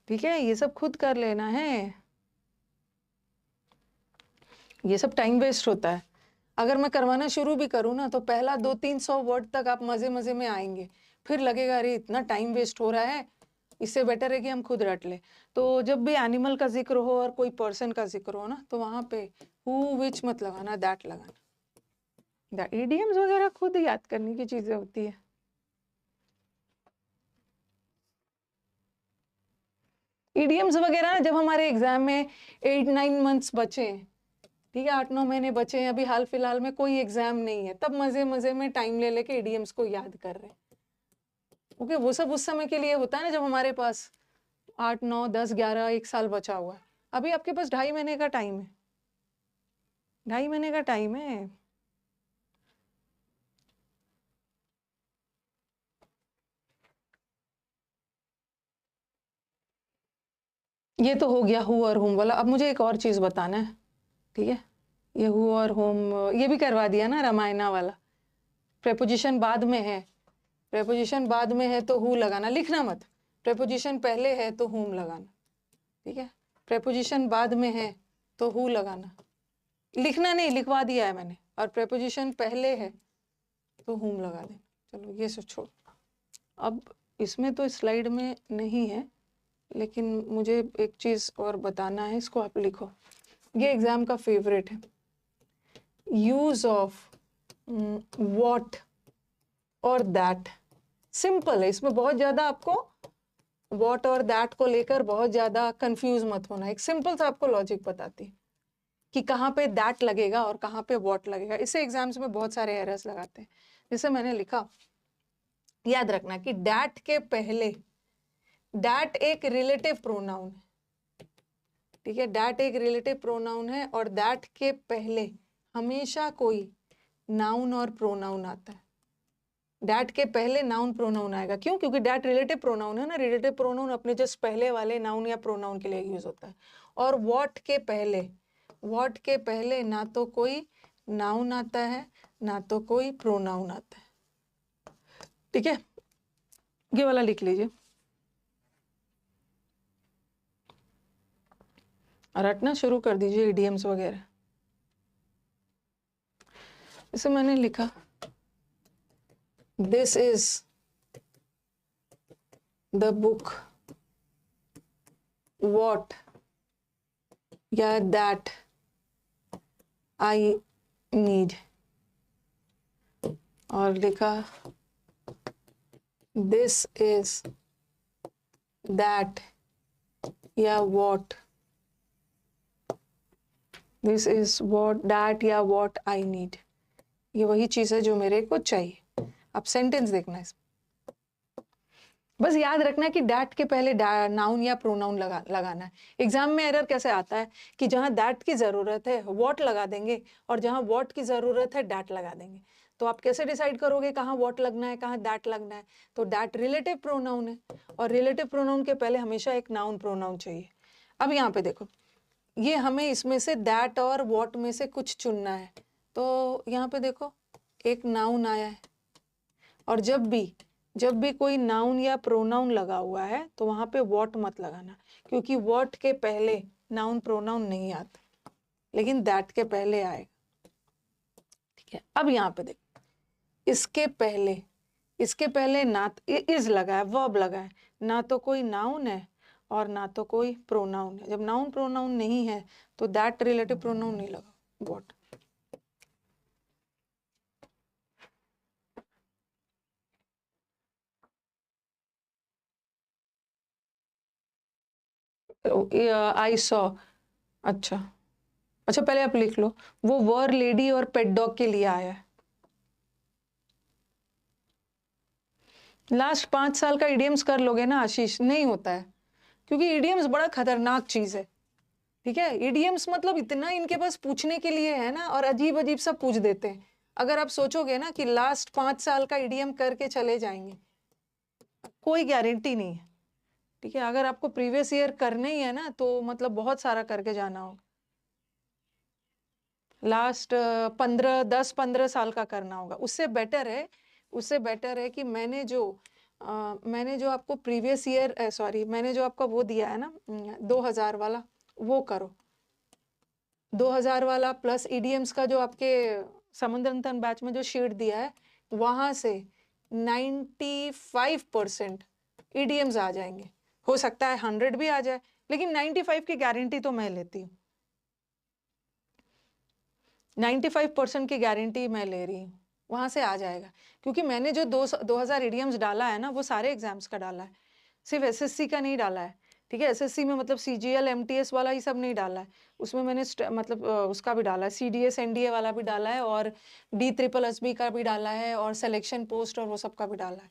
ठीक है, ये सब खुद कर लेना है। ये सब टाइम वेस्ट होता है। अगर मैं करवाना शुरू भी करूँ ना तो पहला 200-300 वर्ड तक आप मजे मजे में आएंगे, फिर लगेगा अरे इतना टाइम वेस्ट हो रहा है, इससे बेटर है कि हम खुद रट ले। तो जब भी एनिमल का जिक्र हो और कोई पर्सन का जिक्र हो ना, तो वहां पे हु विच मत लगाना, दैट लगाना। दैट इडियम्स वगैरह खुद याद करने की चीजें होती है। इडियम्स वगैरह जब हमारे एग्जाम में 8-9 मंथ्स बचे हैं, ठीक है, 8-9 महीने बचे हैं, अभी हाल फिलहाल में कोई एग्जाम नहीं है, तब मजे मजे में टाइम ले लेके इडियम्स को याद कर रहे हैं, ओके। वो सब उस समय के लिए होता है ना जब हमारे पास 8, 9, 10, 11, 1 साल बचा हुआ है। अभी आपके पास 2.5 महीने का टाइम है, 2.5 महीने का टाइम है। ये तो हो गया हु और हुम वाला। अब मुझे एक और चीज बताना है, ठीक है। ये हु और हुम ये भी करवा दिया ना, रामायणा वाला। प्रेपोजिशन बाद में है, प्रेपोजिशन बाद में है तो हु लगाना, लिखना मत। प्रेपोजिशन पहले है तो हुम लगाना, ठीक है। प्रेपोजिशन बाद में है तो हु लगाना, लिखना नहीं, लिखवा दिया है मैंने। और प्रेपोजिशन पहले है तो हुम लगा देना। चलो ये सब छोड़। अब इसमें तो स्लाइड में नहीं है, लेकिन मुझे एक चीज़ और बताना है, इसको आप लिखो। ये एग्जाम का फेवरेट है, यूज ऑफ व्हाट और दैट। सिंपल है, इसमें बहुत ज़्यादा आपको व्हाट और दैट को लेकर बहुत ज़्यादा कंफ्यूज मत होना। एक सिंपल सा आपको लॉजिक बताती है कि कहाँ पे दैट लगेगा और कहाँ पे व्हाट लगेगा। इससे एग्जाम्स में बहुत सारे एरर्स लगाते हैं। जैसे मैंने लिखा, याद रखना कि दैट के पहले, दैट एक रिलेटिव प्रोनाउन है, ठीक है। दैट एक रिलेटिव प्रोनाउन है और दैट के पहले हमेशा कोई नाउन और प्रोनाउन आता है। दैट के पहले नाउन प्रोनाउन आएगा, क्यों? क्योंकि दैट रिलेटिव प्रोनाउन है ना। रिलेटिव प्रोनाउन अपने जस्ट पहले वाले नाउन या प्रोनाउन के लिए यूज होता है। और व्हाट के पहले, व्हाट के पहले ना तो कोई नाउन आता है ना तो कोई प्रोनाउन आता है, ठीक है। ये वाला लिख लीजिए, रटना शुरू कर दीजिए इडियम्स वगैरह। इसे मैंने लिखा, this is the book what या दैट आई नीड, और लिखा दिस इज दैट या what, this is what that या व्हाट आई नीड। ये वही चीज है जो मेरे को चाहिए। अब सेंटेंस देखना है, बस याद रखना कि दैट के पहले नाउन या प्रोनाउन लगाना है। एग्जाम में एरर कैसे आता है कि जहां दैट की जरूरत है व्हाट लगा देंगे और जहां व्हाट की जरूरत है दैट लगा देंगे। तो आप कैसे डिसाइड करोगे कहाँ व्हाट लगना है कहाँ दैट लगना है? तो दैट रिलेटिव प्रोनाउन है और रिलेटिव प्रोनाउन के पहले हमेशा एक नाउन प्रोनाउन चाहिए। अब यहाँ पे देखो, ये हमें इसमें से दैट और व्हाट में से कुछ चुनना है। तो यहाँ पे देखो एक नाउन आया है, और जब भी कोई नाउन या प्रोनाउन लगा हुआ है तो वहां पे व्हाट मत लगाना, क्योंकि व्हाट के पहले नाउन प्रोनाउन नहीं आता, लेकिन दैट के पहले आएगा, ठीक है। अब यहाँ पे देखो, इसके पहले ना इज लगा है, वर्ब लगा है, ना तो कोई नाउन है और ना तो कोई प्रोनाउन है। जब नाउन प्रोनाउन नहीं है तो दैट रिलेटिव प्रोनाउन नहीं लगा, व्हाट। आई सॉ, अच्छा पहले आप लिख लो, वो वर लेडी और पेट डॉग के लिए आया है। लास्ट 5 साल का इडियम्स कर लोगे ना आशीष, नहीं होता है, क्योंकि इडियम्स बड़ा खतरनाक चीज है, ठीक है। इडियम्स मतलब इतना इनके पास पूछने के लिए है ना, और अजीब अजीब सब पूछ देते हैं। अगर आप सोचोगे ना कि लास्ट 5 साल का इडियम करके चले जाएंगे, कोई गारंटी नहीं है, ठीक है। अगर आपको प्रीवियस ईयर करना ही है ना तो मतलब बहुत सारा करके जाना होगा। लास्ट 10-15 साल का करना होगा। उससे बेटर है कि मैंने जो आपको प्रीवियस ईयर मैंने जो आपका वो दिया है ना 2000 वाला, वो करो। 2000 वाला प्लस ईडीएम्स का जो आपके समुद्र मंथन बैच में जो शीट दिया है, वहां से 95% ईडीएम्स आ जाएंगे। हो सकता है 100 भी आ जाए, लेकिन 95 की गारंटी तो मैं लेती हूँ। 95% की गारंटी मैं ले रही हूँ, वहां से आ जाएगा। क्योंकि मैंने जो 2000 इडियम्स डाला है ना, वो सारे एग्जाम्स का डाला है, सिर्फ एसएससी का नहीं डाला है, ठीक है। एसएससी में मतलब सीजीएल एमटीएस वाला ही सब नहीं डाला है, उसमें मैंने मतलब उसका भी डाला है, सीडीएस एनडीए वाला भी डाला है, और DSSB का भी डाला है, और सिलेक्शन पोस्ट और वो सब का भी डाला है।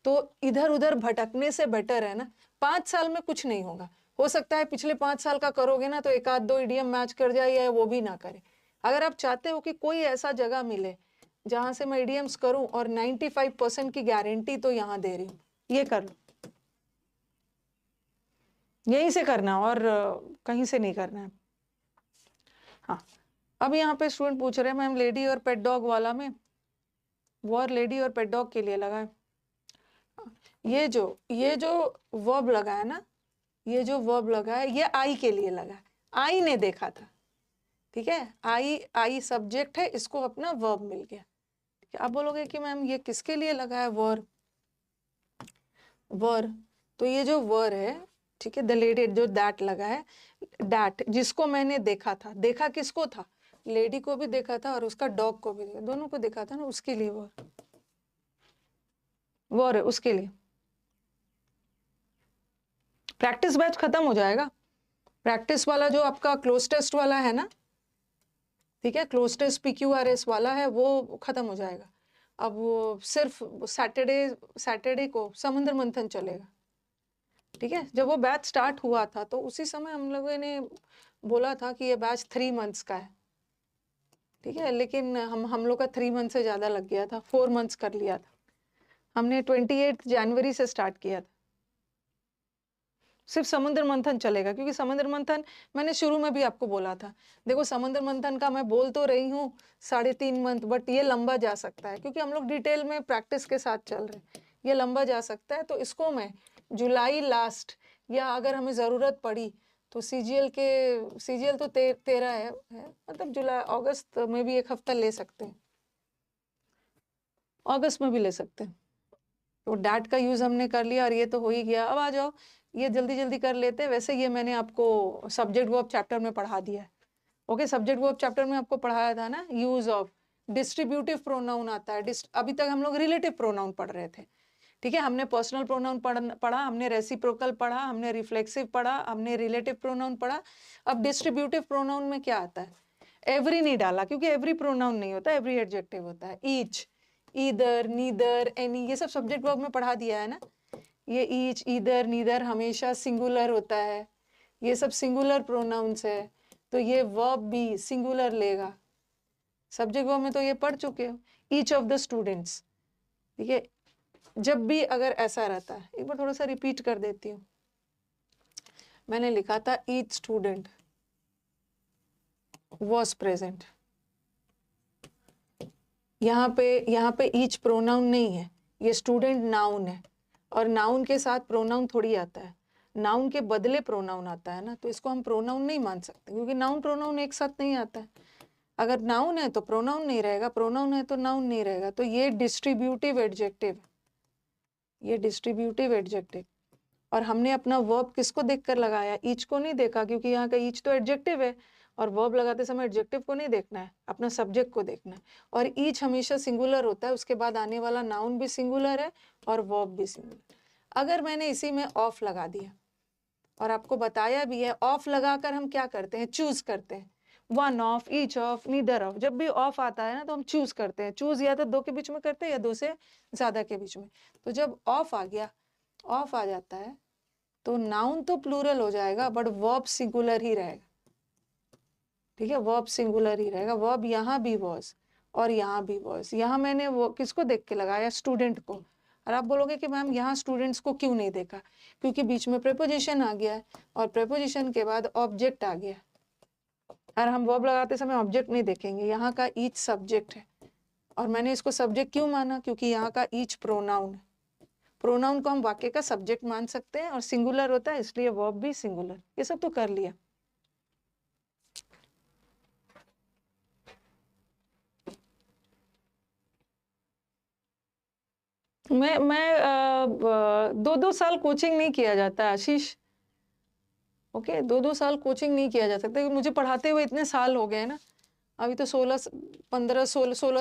तो इधर उधर भटकने से बेटर है ना, 5 साल में कुछ नहीं होगा। हो सकता है पिछले 5 साल का करोगे ना तो 1-2 इडियम मैच कर जाए या वो भी ना करे। अगर आप चाहते हो कि कोई ऐसा जगह मिले जहां से मैं इडियम्स करूं और 95% की गारंटी तो यहाँ दे रही हूँ, ये कर लो, यहीं से करना और कहीं से नहीं करना है। हाँ, अब यहाँ पे स्टूडेंट पूछ रहे हैं मैम लेडी और पेट डॉग वाला में, वो लेडी और पेट डॉग के लिए लगा है। ये जो वर्ब लगा है ना, ये जो वर्ब लगा है ये आई के लिए लगा है, आई ने देखा था, ठीक है, आई सब्जेक्ट है, इसको अपना वर्ब मिल गया। ठीक है, आप बोलोगे कि मैम ये किसके लिए लगा है वर, तो ये जो वर है, ठीक है, द लेडी जो दैट लगा है, दैट जिसको मैंने देखा था, देखा किसको था, लेडी को भी देखा था और उसका डॉग को भी देखा, दोनों को देखा था ना, उसके लिए वर है, उसके लिए। प्रैक्टिस बैच खत्म हो जाएगा, प्रैक्टिस वाला जो आपका क्लोज टेस्ट वाला है ना, ठीक है, क्लोज टेस्ट PQRS वाला है वो खत्म हो जाएगा। अब वो सिर्फ सैटरडे को समुद्र मंथन चलेगा, ठीक है। जब वो बैच स्टार्ट हुआ था तो उसी समय हम लोगों ने बोला था कि ये बैच 3 मंथ्स का है, ठीक है, लेकिन हम लोग का 3 मंथ से ज़्यादा लग गया था, 4 मंथ्स कर लिया था। हमने 28 जनवरी से स्टार्ट किया था। सिर्फ समुद्र मंथन चलेगा, क्योंकि समुद्र मंथन मैंने शुरू में भी आपको बोला था, देखो समुद्र मंथन का मैं बोल तो रही हूँ 3.5 मंथ, बट ये लंबा जा सकता है क्योंकि हम लोग डिटेल में प्रैक्टिस के साथ चल रहे हैं, ये लंबा जा सकता है। तो इसको मैं जुलाई लास्ट, या अगर हमें ज़रूरत पड़ी तो सीजीएल तो 13 है, मतलब जुलाई अगस्त में भी 1 हफ्ता ले सकते हैं, अगस्त में भी ले सकते हैं। तो डैट का यूज़ हमने कर लिया और ये तो हो ही गया। अब आ जाओ, ये जल्दी जल्दी कर लेते हैं। वैसे ये मैंने आपको सब्जेक्ट वर्ब चैप्टर में पढ़ा दिया है, ओके। सब्जेक्ट वर्ब चैप्टर में आपको पढ़ाया था ना, यूज ऑफ डिस्ट्रीब्यूटिव प्रोनाउन आता है। अभी तक हम लोग रिलेटिव प्रोनाउन पढ़ रहे थे, ठीक है। हमने पर्सनल प्रोनाउन पढ़ा, हमने रेसिप्रोकल पढ़ा, हमने रिफ्लेक्सिव पढ़ा, हमने रिलेटिव प्रोनाउन पढ़ा। अब डिस्ट्रीब्यूटिव प्रोनाउन में क्या आता है, एवरी नहीं डाला क्योंकि एवरी प्रोनाउन नहीं होता, एवरी एडजेक्टिव होता है। ईच, ईदर, नीदर, एनी, ये सब सब्जेक्ट वर्ब में पढ़ा दिया है ना। ये ईच, ईदर, नीदर हमेशा सिंगुलर होता है, ये सब सिंगुलर प्रोनाउंस है, तो ये वर्ब भी सिंगुलर लेगा। सब्जेक्ट वर्ब में तो ये पढ़ चुके हो। ईच ऑफ द स्टूडेंट्स, ठीक है। जब भी अगर ऐसा रहता है, एक बार थोड़ा सा रिपीट कर देती हूँ। मैंने लिखा था ईच स्टूडेंट वॉज प्रेजेंट, यहाँ पे ईच प्रोनाउन नहीं है, ये स्टूडेंट नाउन है, और नाउन के साथ प्रोनाउन थोड़ी आता है, नाउन के बदले प्रोनाउन आता है ना, तो इसको हम प्रोनाउन नहीं मान सकते क्योंकि नाउन प्रोनाउन एक साथ नहीं आता है। अगर नाउन है तो प्रोनाउन नहीं रहेगा, प्रोनाउन है तो नाउन नहीं रहेगा, तो ये डिस्ट्रीब्यूटिव एडजेक्टिव, ये डिस्ट्रीब्यूटिव एडजेक्टिव। और हमने अपना वर्ब किसको देखकर लगाया, ईच को नहीं देखा, क्योंकि यहाँ का ईच तो एडजेक्टिव है और वर्ब लगाते समय एडजेक्टिव को नहीं देखना है, अपना सब्जेक्ट को देखना है। और ईच हमेशा सिंगुलर होता है, उसके बाद आने वाला नाउन भी सिंगुलर है और वर्ब भी सिंगुलर। अगर मैंने इसी में ऑफ लगा दिया और आपको बताया भी है, ऑफ लगाकर हम क्या करते हैं, चूज करते हैं, one of, each of, neither of. जब भी ऑफ आता है ना तो हम चूज करते हैं, चूज या तो 2 के बीच में करते हैं या 2 से ज्यादा के बीच में। तो जब ऑफ आ गया, ऑफ आ जाता है तो नाउन तो प्लूरल हो जाएगा बट वर्ब सिंगुलर ही रहेगा, ठीक है, वर्ब सिंगुलर ही रहेगा। वर्ब यहाँ भी वॉज और यहाँ भी वॉज। यहाँ मैंने वो किसको देख के लगाया, स्टूडेंट को। और आप बोलोगे कि मैम यहाँ स्टूडेंट्स को क्यों नहीं देखा, क्योंकि बीच में प्रेपोजिशन आ गया है और प्रेपोजिशन के बाद ऑब्जेक्ट आ गया, और हम वर्ब लगाते समय ऑब्जेक्ट नहीं देखेंगे। यहाँ का ईच सब्जेक्ट है और मैंने इसको सब्जेक्ट क्यों माना, क्योंकि यहाँ का ईच प्रोनाउन है। प्रोनाउन को हम वाक्य का सब्जेक्ट मान सकते हैं और सिंगुलर होता है, इसलिए वर्ब भी सिंगुलर। ये सब तो कर लिया। मैं 2-2 साल कोचिंग नहीं किया जाता आशीष, ओके। 2-2 साल कोचिंग नहीं किया जा सकता क्योंकि मुझे पढ़ाते हुए इतने साल हो गए ना, अभी तो 16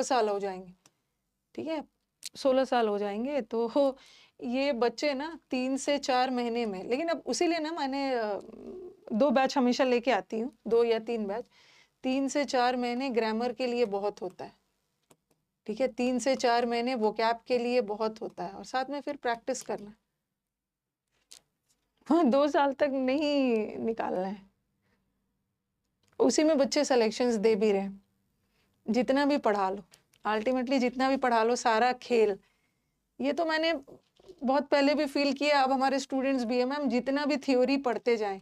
साल हो जाएंगे, ठीक है, 16 साल हो जाएंगे। तो ये बच्चे ना 3 से 4 महीने में, लेकिन अब उसीलिए ना मैंने 2 बैच हमेशा लेके आती हूँ, 2 या 3 बैच। 3 से 4 महीने ग्रामर के लिए बहुत होता है, ठीक है, 3 से 4 महीने वोकैब के लिए बहुत होता है, और साथ में फिर प्रैक्टिस करना। हाँ, 2 साल तक नहीं निकालना है, उसी में बच्चे सिलेक्शंस दे भी रहे हैं। जितना भी पढ़ा लो, अल्टीमेटली जितना भी पढ़ा लो, सारा खेल। ये तो मैंने बहुत पहले भी फील किया, अब हमारे स्टूडेंट्स भी है मैम, जितना भी थ्योरी पढ़ते जाएं,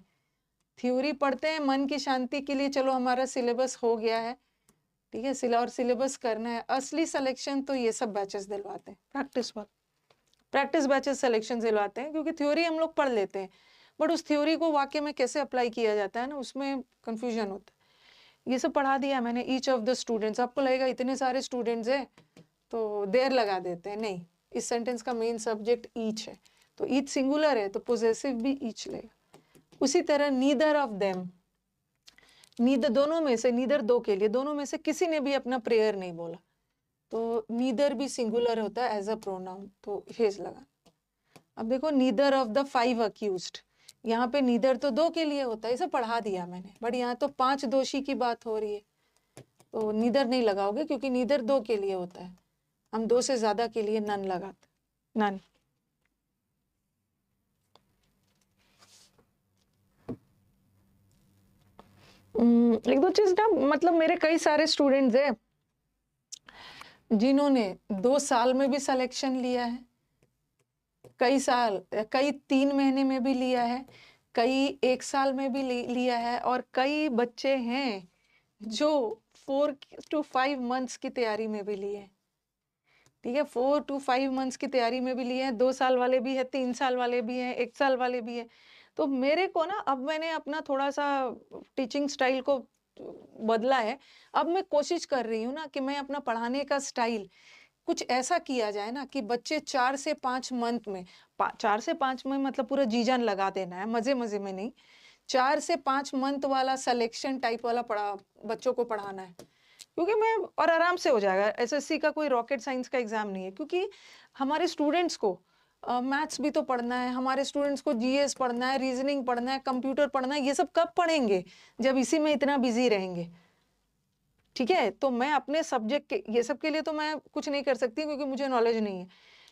थ्योरी पढ़ते हैं मन की शांति के लिए, चलो हमारा सिलेबस हो गया है, ठीक है, और सिलेबस करना है। असली सिलेक्शन तो ये सब बैचेस दिलवाते हैं, practice work. Practice batches selection दिलवाते हैं, क्योंकि थ्योरी हम लोग पढ़ लेते हैं, बट उस थ्योरी को वाकई में कैसे अप्लाई किया जाता है ना, उसमें कंफ्यूजन होता है। ये सब पढ़ा दिया मैंने। ईच ऑफ द स्टूडेंट्स, आपको लगेगा इतने सारे स्टूडेंट्स हैं तो देर लगा देते हैं, नहीं, इस सेंटेंस का मेन सब्जेक्ट ईच है, तो ईच सिंगुलर है तो पोजेसिव भी ईच लेगा। उसी तरह नीदर ऑफ देम, नीदर दोनों में से, नीदर दो के लिए, दोनों में से किसी ने भी अपना प्रेयर नहीं बोला, तो नीदर भी सिंगुलर होता है एज अ प्रोनाउन, तो हेज लगा। अब देखो नीदर ऑफ द 5 अक्यूज्ड, यहाँ पे नीदर तो 2 के लिए होता है, इसे पढ़ा दिया मैंने, बट यहाँ तो 5 दोषी की बात हो रही है, तो नीदर नहीं लगाओगे क्योंकि नीदर 2 के लिए होता है, हम 2 से ज्यादा के लिए नन लगाते, नन। एक दो चीज ना, मतलब मेरे कई सारे स्टूडेंट्स हैं जिन्होंने 2 साल में भी सिलेक्शन लिया है, कई 3 महीने में भी लिया है, कई 1 साल में भी लिया है, और कई बच्चे हैं जो 4 to 5 मंथ्स की तैयारी में भी लिए हैं। ठीक है, 4 to 5 मंथ्स की तैयारी में भी लिए हैं, 2 साल वाले भी है, 3 साल वाले भी हैं, 1 साल वाले भी है। तो मेरे को ना, अब मैंने अपना थोड़ा सा टीचिंग स्टाइल को बदला है। अब मैं कोशिश कर रही हूँ ना कि मैं अपना पढ़ाने का स्टाइल कुछ ऐसा किया जाए ना कि बच्चे 4 से 5 मंथ में, 4 से 5 में मतलब पूरा जी जान लगा देना है, मजे मजे में नहीं, 4 से 5 मंथ वाला सिलेक्शन टाइप वाला बच्चों को पढ़ाना है, क्योंकि मैं, और आराम से हो जाएगा। एसएससी का कोई रॉकेट साइंस का एग्जाम नहीं है, क्योंकि हमारे स्टूडेंट्स को मैथ्स भी तो पढ़ना है, हमारे स्टूडेंट्स को जीएस पढ़ना है, रीजनिंग पढ़ना है, कंप्यूटर पढ़ना है, ये सब कब पढ़ेंगे जब इसी में इतना बिजी रहेंगे। ठीक है, तो मैं अपने सब्जेक्ट के ये सब के लिए तो मैं कुछ नहीं कर सकती क्योंकि मुझे नॉलेज नहीं है,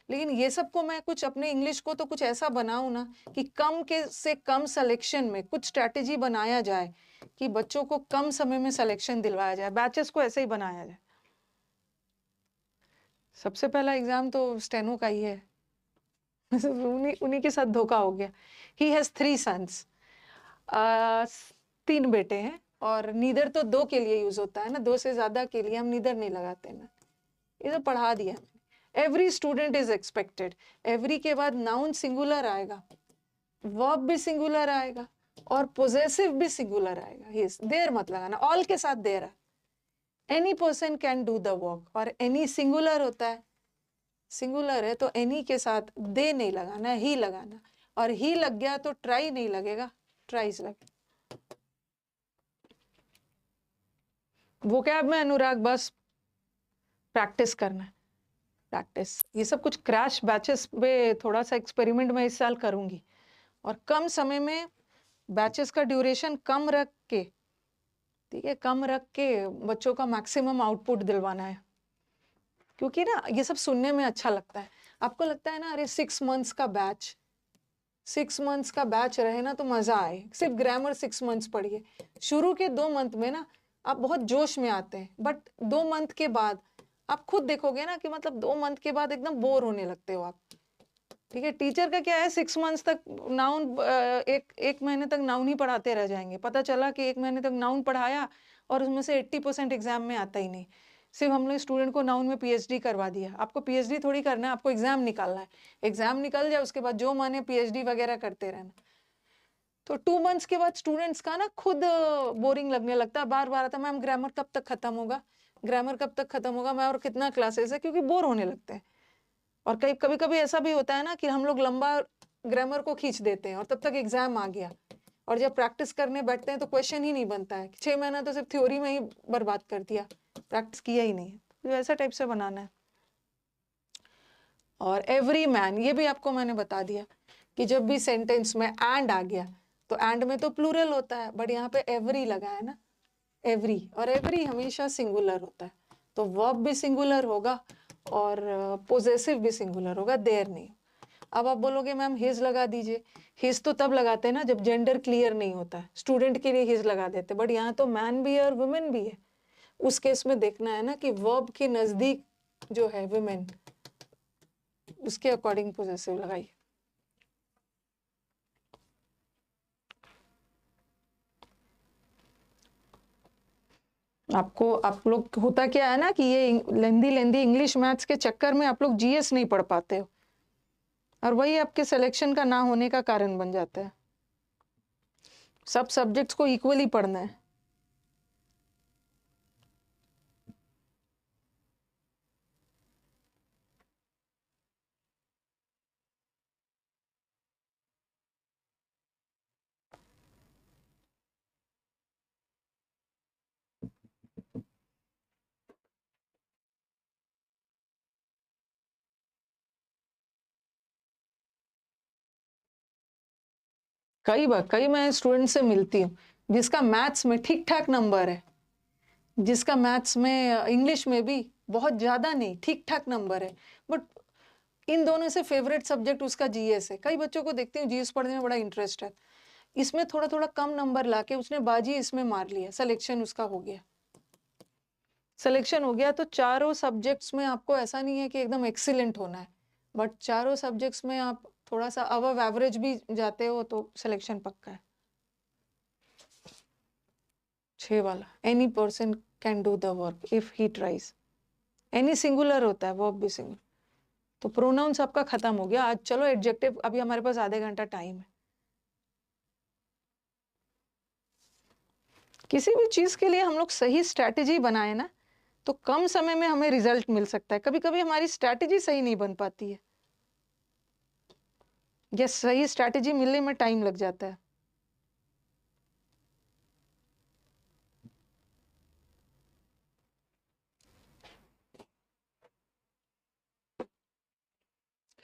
लेकिन ये सब को मैं कुछ अपने इंग्लिश को तो कुछ ऐसा बनाऊं ना कि कम के से कम सिलेक्शन में कुछ स्ट्रैटेजी बनाया जाए कि बच्चों को कम समय में सिलेक्शन दिलवाया जाए, बैचेस को ऐसे ही बनाया जाए। सबसे पहला एग्जाम तो स्टेनो का ही है, उन्हीं के साथ धोखा हो गया। ही हैज 3 सन्स, 3 बेटे हैं, और नीदर तो 2 के लिए यूज होता है ना, 2 से ज्यादा के लिए हम नीदर नहीं लगाते ना, ये तो पढ़ा दिया। Every student is expected, every के बाद नाउन सिंगुलर आएगा, वर्ब भी सिंगुलर आएगा, और पोजेसिव भी सिंगुलर आएगा। यस, देर मत लगाना, ऑल के साथ देर है। Any person can do the work, और एनी सिंगुलर होता है, सिंगुलर है तो एनी के साथ दे नहीं लगाना, ही लगाना, और ही लग गया तो ट्राई नहीं लगेगा, ट्राइज लगे। वोकैब में अनुराग बस प्रैक्टिस करना है, प्रैक्टिस। ये सब कुछ क्रैश बैचेस पे थोड़ा सा एक्सपेरिमेंट मैं इस साल करूंगी, और कम समय में बैचेस का ड्यूरेशन कम रख के, ठीक है, कम रख के बच्चों का मैक्सिमम आउटपुट दिलवाना है। क्योंकि ना ये सब सुनने में अच्छा लगता है, आपको लगता है ना अरे 6 मंथ्स का बैच, 6 मंथ्स का बैच रहे ना तो मजा आए, सिर्फ ग्रामर 6 मंथ्स पढ़िए। शुरू के 2 मंथ में ना आप बहुत जोश में आते हैं, बट 2 मंथ के बाद आप खुद देखोगे ना कि मतलब 2 मंथ के बाद एकदम बोर होने लगते हो आप। ठीक है, टीचर का क्या है, 6 मंथ्स तक नाउन, एक महीने तक नाउन ही पढ़ाते रह जाएंगे। पता चला कि 1 महीने तक नाउन पढ़ाया और उसमें से 80% एग्जाम में आता ही नहीं, सिर्फ हमने स्टूडेंट को नाउन में पीएचडी करवा दिया। आपको पीएचडी थोड़ी करना है, आपको एग्जाम निकालना है, एग्जाम निकल जाए उसके बाद जो माने पीएचडी वगैरह करते रहना। तो 2 मंथ्स के बाद स्टूडेंट्स का ना खुद बोरिंग लगने लगता है, बार बार आता है मैम ग्रामर कब तक खत्म होगा, ग्रामर कब तक खत्म होगा, मैं और कितना क्लासेस है, क्योंकि बोर होने लगते हैं। और कभी कभी ऐसा भी होता है ना कि हम लोग लंबा ग्रामर को खींच देते हैं और तब तक एग्जाम आ गया, और जब प्रैक्टिस करने बैठते हैं तो क्वेश्चन ही नहीं बनता है। 6 महीना तो सिर्फ थ्योरी में ही बर्बाद कर दिया, प्रैक्टिस किया ही नहीं है। तो ऐसा टाइप से बनाना है। और एवरी मैन, ये भी आपको मैंने बता दिया कि जब भी सेंटेंस में एंड आ गया तो एंड में तो प्लूरल होता है, बट यहाँ पे एवरी लगा है ना, एवरी, और एवरी हमेशा सिंगुलर होता है, तो वर्ब भी सिंगुलर होगा और पोजेसिव भी सिंगुलर होगा, देयर नहीं। अब आप बोलोगे मैम हिज लगा दीजिए, हिज तो तब लगाते हैं ना जब जेंडर क्लियर नहीं होता है, स्टूडेंट के लिए हिज लगा देते, बट यहाँ तो मैन भी है और वुमेन भी है। उस केस में देखना है ना कि वर्ब के नजदीक जो है वुमेन, उसके अकॉर्डिंग पोजेसिव लगाइए। आपको, आप लोग, होता क्या है ना कि ये लेंदी इंग्लिश मैथ्स के चक्कर में आप लोग जीएस नहीं पढ़ पाते हो। और वही आपके सिलेक्शन का ना होने का कारण बन जाता है। सब सब्जेक्ट्स को इक्वली पढ़ना है। कई मैं स्टूडेंट से मिलती हूँ जिसका मैथ्स में ठीक ठाक नंबर है, जिसका मैथ्स में इंग्लिश में भी बहुत ज्यादा नहीं, ठीक ठाक नंबर है, बट इन दोनों से फेवरेट सब्जेक्ट उसका जीएस है। कई बच्चों को देखती हूँ जीएस पढ़ने में बड़ा इंटरेस्ट है, इसमें थोड़ा थोड़ा कम नंबर लाके उसने बाजी इसमें मार लिया, सिलेक्शन उसका हो गया। सिलेक्शन हो गया तो चारों सब्जेक्ट्स में आपको ऐसा नहीं है कि एकदम एक्सीलेंट होना है, बट चारों सब्जेक्ट्स में आप थोड़ा सा अबव एवरेज भी जाते हो तो सिलेक्शन पक्का है। 6 वाला, any person can do the work if he tries. Any singular होता है, वर्ब भी सिंगुलर। तो प्रोनाउंस आपका खत्म हो गया। आज चलो एडजेक्टिव, अभी हमारे पास आधे घंटा टाइम है। किसी भी चीज के लिए हम लोग सही स्ट्रैटेजी बनाए ना तो कम समय में हमें रिजल्ट मिल सकता है। कभी कभी हमारी स्ट्रैटेजी सही नहीं बन पाती है, या सही स्ट्रैटेजी मिलने में टाइम लग जाता है।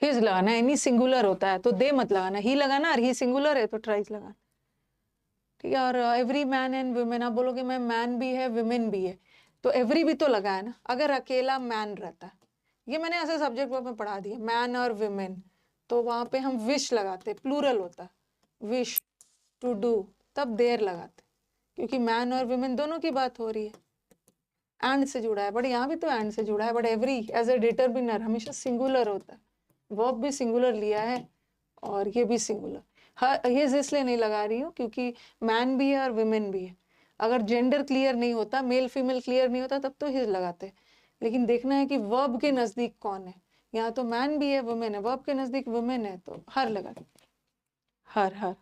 हिज लगाना, एनी सिंगुलर होता है तो दे मत लगाना, ही लगाना, और ही सिंगुलर है तो ट्राइज लगाना। ठीक है। और एवरी मैन एंड वुमेन, आप बोलोगे मैं मैन भी है वुमेन भी है, तो एवरी भी तो लगा है ना। अगर अकेला मैन रहता, ये मैंने ऐसे सब्जेक्ट में पढ़ा दिया, मैन और वुमेन, तो वहां पे हम विश लगाते, प्लूरल होता, विश टू डू, तब देर लगाते, क्योंकि मैन और वुमेन दोनों की बात हो रही है, एंड से जुड़ा है। बट यहाँ भी तो एंड से जुड़ा है, but every as a determiner हमेशा सिंगुलर होता है। वर्ब भी सिंगुलर लिया है और ये भी सिंगुलर। हाँ, ये इसलिए नहीं लगा रही हूँ क्योंकि मैन भी है और वुमेन भी है। अगर जेंडर क्लियर नहीं होता, मेल फीमेल क्लियर नहीं होता, तब तो हिज लगाते। लेकिन देखना है कि वर्ब के नजदीक कौन है। यहाँ तो मैन भी है वुमेन है, वर्ब के नजदीक वुमेन है तो हर लगा, हर हर।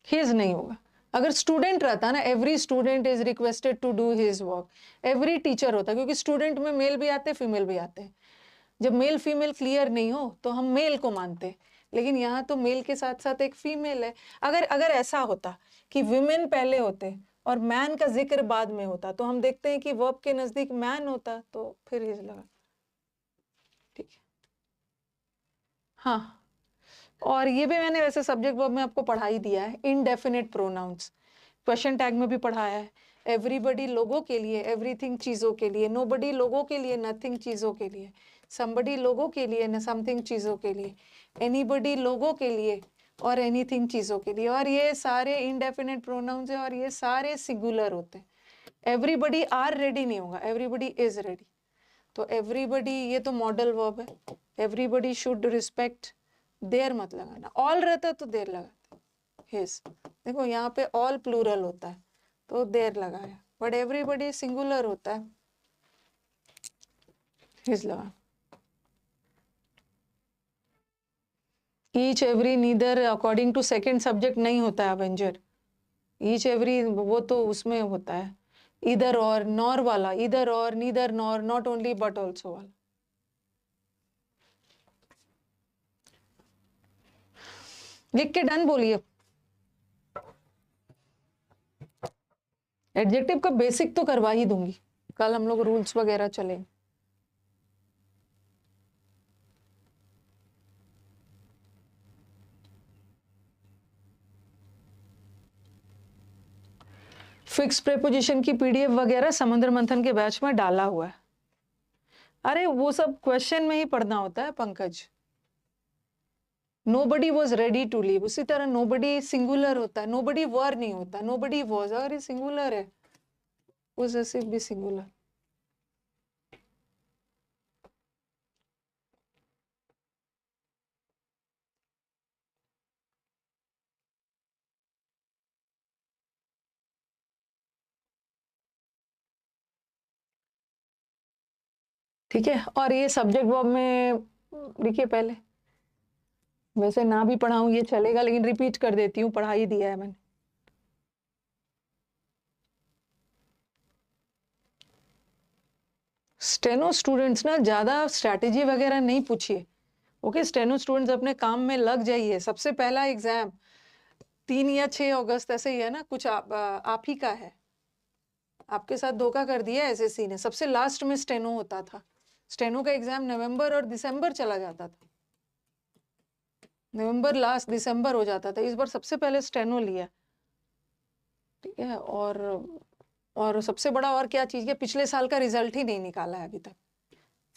हिज नहीं होगा। अगर स्टूडेंट रहता ना, every student is requested to do his work, every teacher होता, क्योंकि स्टूडेंट में मेल भी आते हैं फीमेल भी आते हैं। जब मेल फीमेल क्लियर नहीं हो तो हम मेल को मानते हैं, लेकिन यहाँ तो मेल के साथ साथ एक फीमेल है। अगर अगर ऐसा होता कि विमेन पहले होते और मैन का जिक्र बाद में होता, तो हम देखते हैं कि वर्ब के नजदीक मैन होता, तो फिर हिज लगा। ठीक है। हाँ, और ये भी मैंने वैसे सब्जेक्ट वर्ब में आपको पढ़ा ही दिया है, इनडेफिनेट प्रोनाउंस क्वेश्चन टैग में भी पढ़ाया है। एवरीबडी लोगों के लिए, एवरीथिंग चीजों के लिए, नोबडी लोगों के लिए, नथिंग चीजों के लिए, समबडी लोगों के लिए, न समथिंग चीजों के लिए, एनीबडी लोगों के लिए और एनीथिंग चीजों के लिए। और ये सारे इनडेफिनेट प्रोनाउंस है और ये सारे सिंगुलर होते हैं। एवरीबडी आर रेडी नहीं होगा, एवरीबडी इज रेडी। तो एवरीबडी ये तो मॉडल वर्ब है। एवरीबडी शुड रिस्पेक्ट, देर मत लगाना। ऑल रहता तो देर लगाते, हिज। देखो यहाँ पे ऑल प्लूरल होता है तो देर लगाया, बट एवरीबडी सिंगुलर होता है, हिज लगा। Each every neither according to second subject नहीं होता है अवेंजर। ईच एवरी वो तो उसमें होता है इधर और, नॉर वाला, इधर और, neither nor, not only but also वाला। लिख के डन बोलिए। एडजेक्टिव का बेसिक तो करवा ही दूंगी, कल हम लोग रूल्स वगैरह चलेंगे। फिक्स प्रेपोजिशन की पीडीएफ वगैरह समुद्र मंथन के बैच में डाला हुआ है। अरे वो सब क्वेश्चन में ही पढ़ना होता है Pankaj. Nobody was ready to leave, उसी तरह नोबडी सिंगुलर होता है, नोबडी वर नहीं होता, नोबडी वॉज, अगर ये सिंगुलर है, पोजेसिव भी सिंगुलर। ठीक है, और ये सब्जेक्ट वर्ब में लिखिए पहले, वैसे ना भी पढ़ाऊं ये चलेगा, लेकिन रिपीट कर देती हूँ, पढ़ा ही दिया है मैंने। स्टेनो स्टूडेंट्स ना ज्यादा स्ट्रैटेजी वगैरह नहीं पूछिए, ओके। स्टेनो स्टूडेंट्स अपने काम में लग जाइए। सबसे पहला एग्जाम 3 या 6 अगस्त ऐसे ही है ना, कुछ आप ही का है। आपके साथ धोखा कर दिया एसएससी ने। सबसे लास्ट में स्टेनो होता था। स्टेनो का एग्जाम नवंबर और दिसंबर चला जाता था, नवंबर लास्ट दिसंबर हो जाता था। इस बार सबसे पहले स्टेनो लिया, ठीक है। और सबसे बड़ा और क्या चीज है, पिछले साल का रिजल्ट ही नहीं निकाला है अभी तक,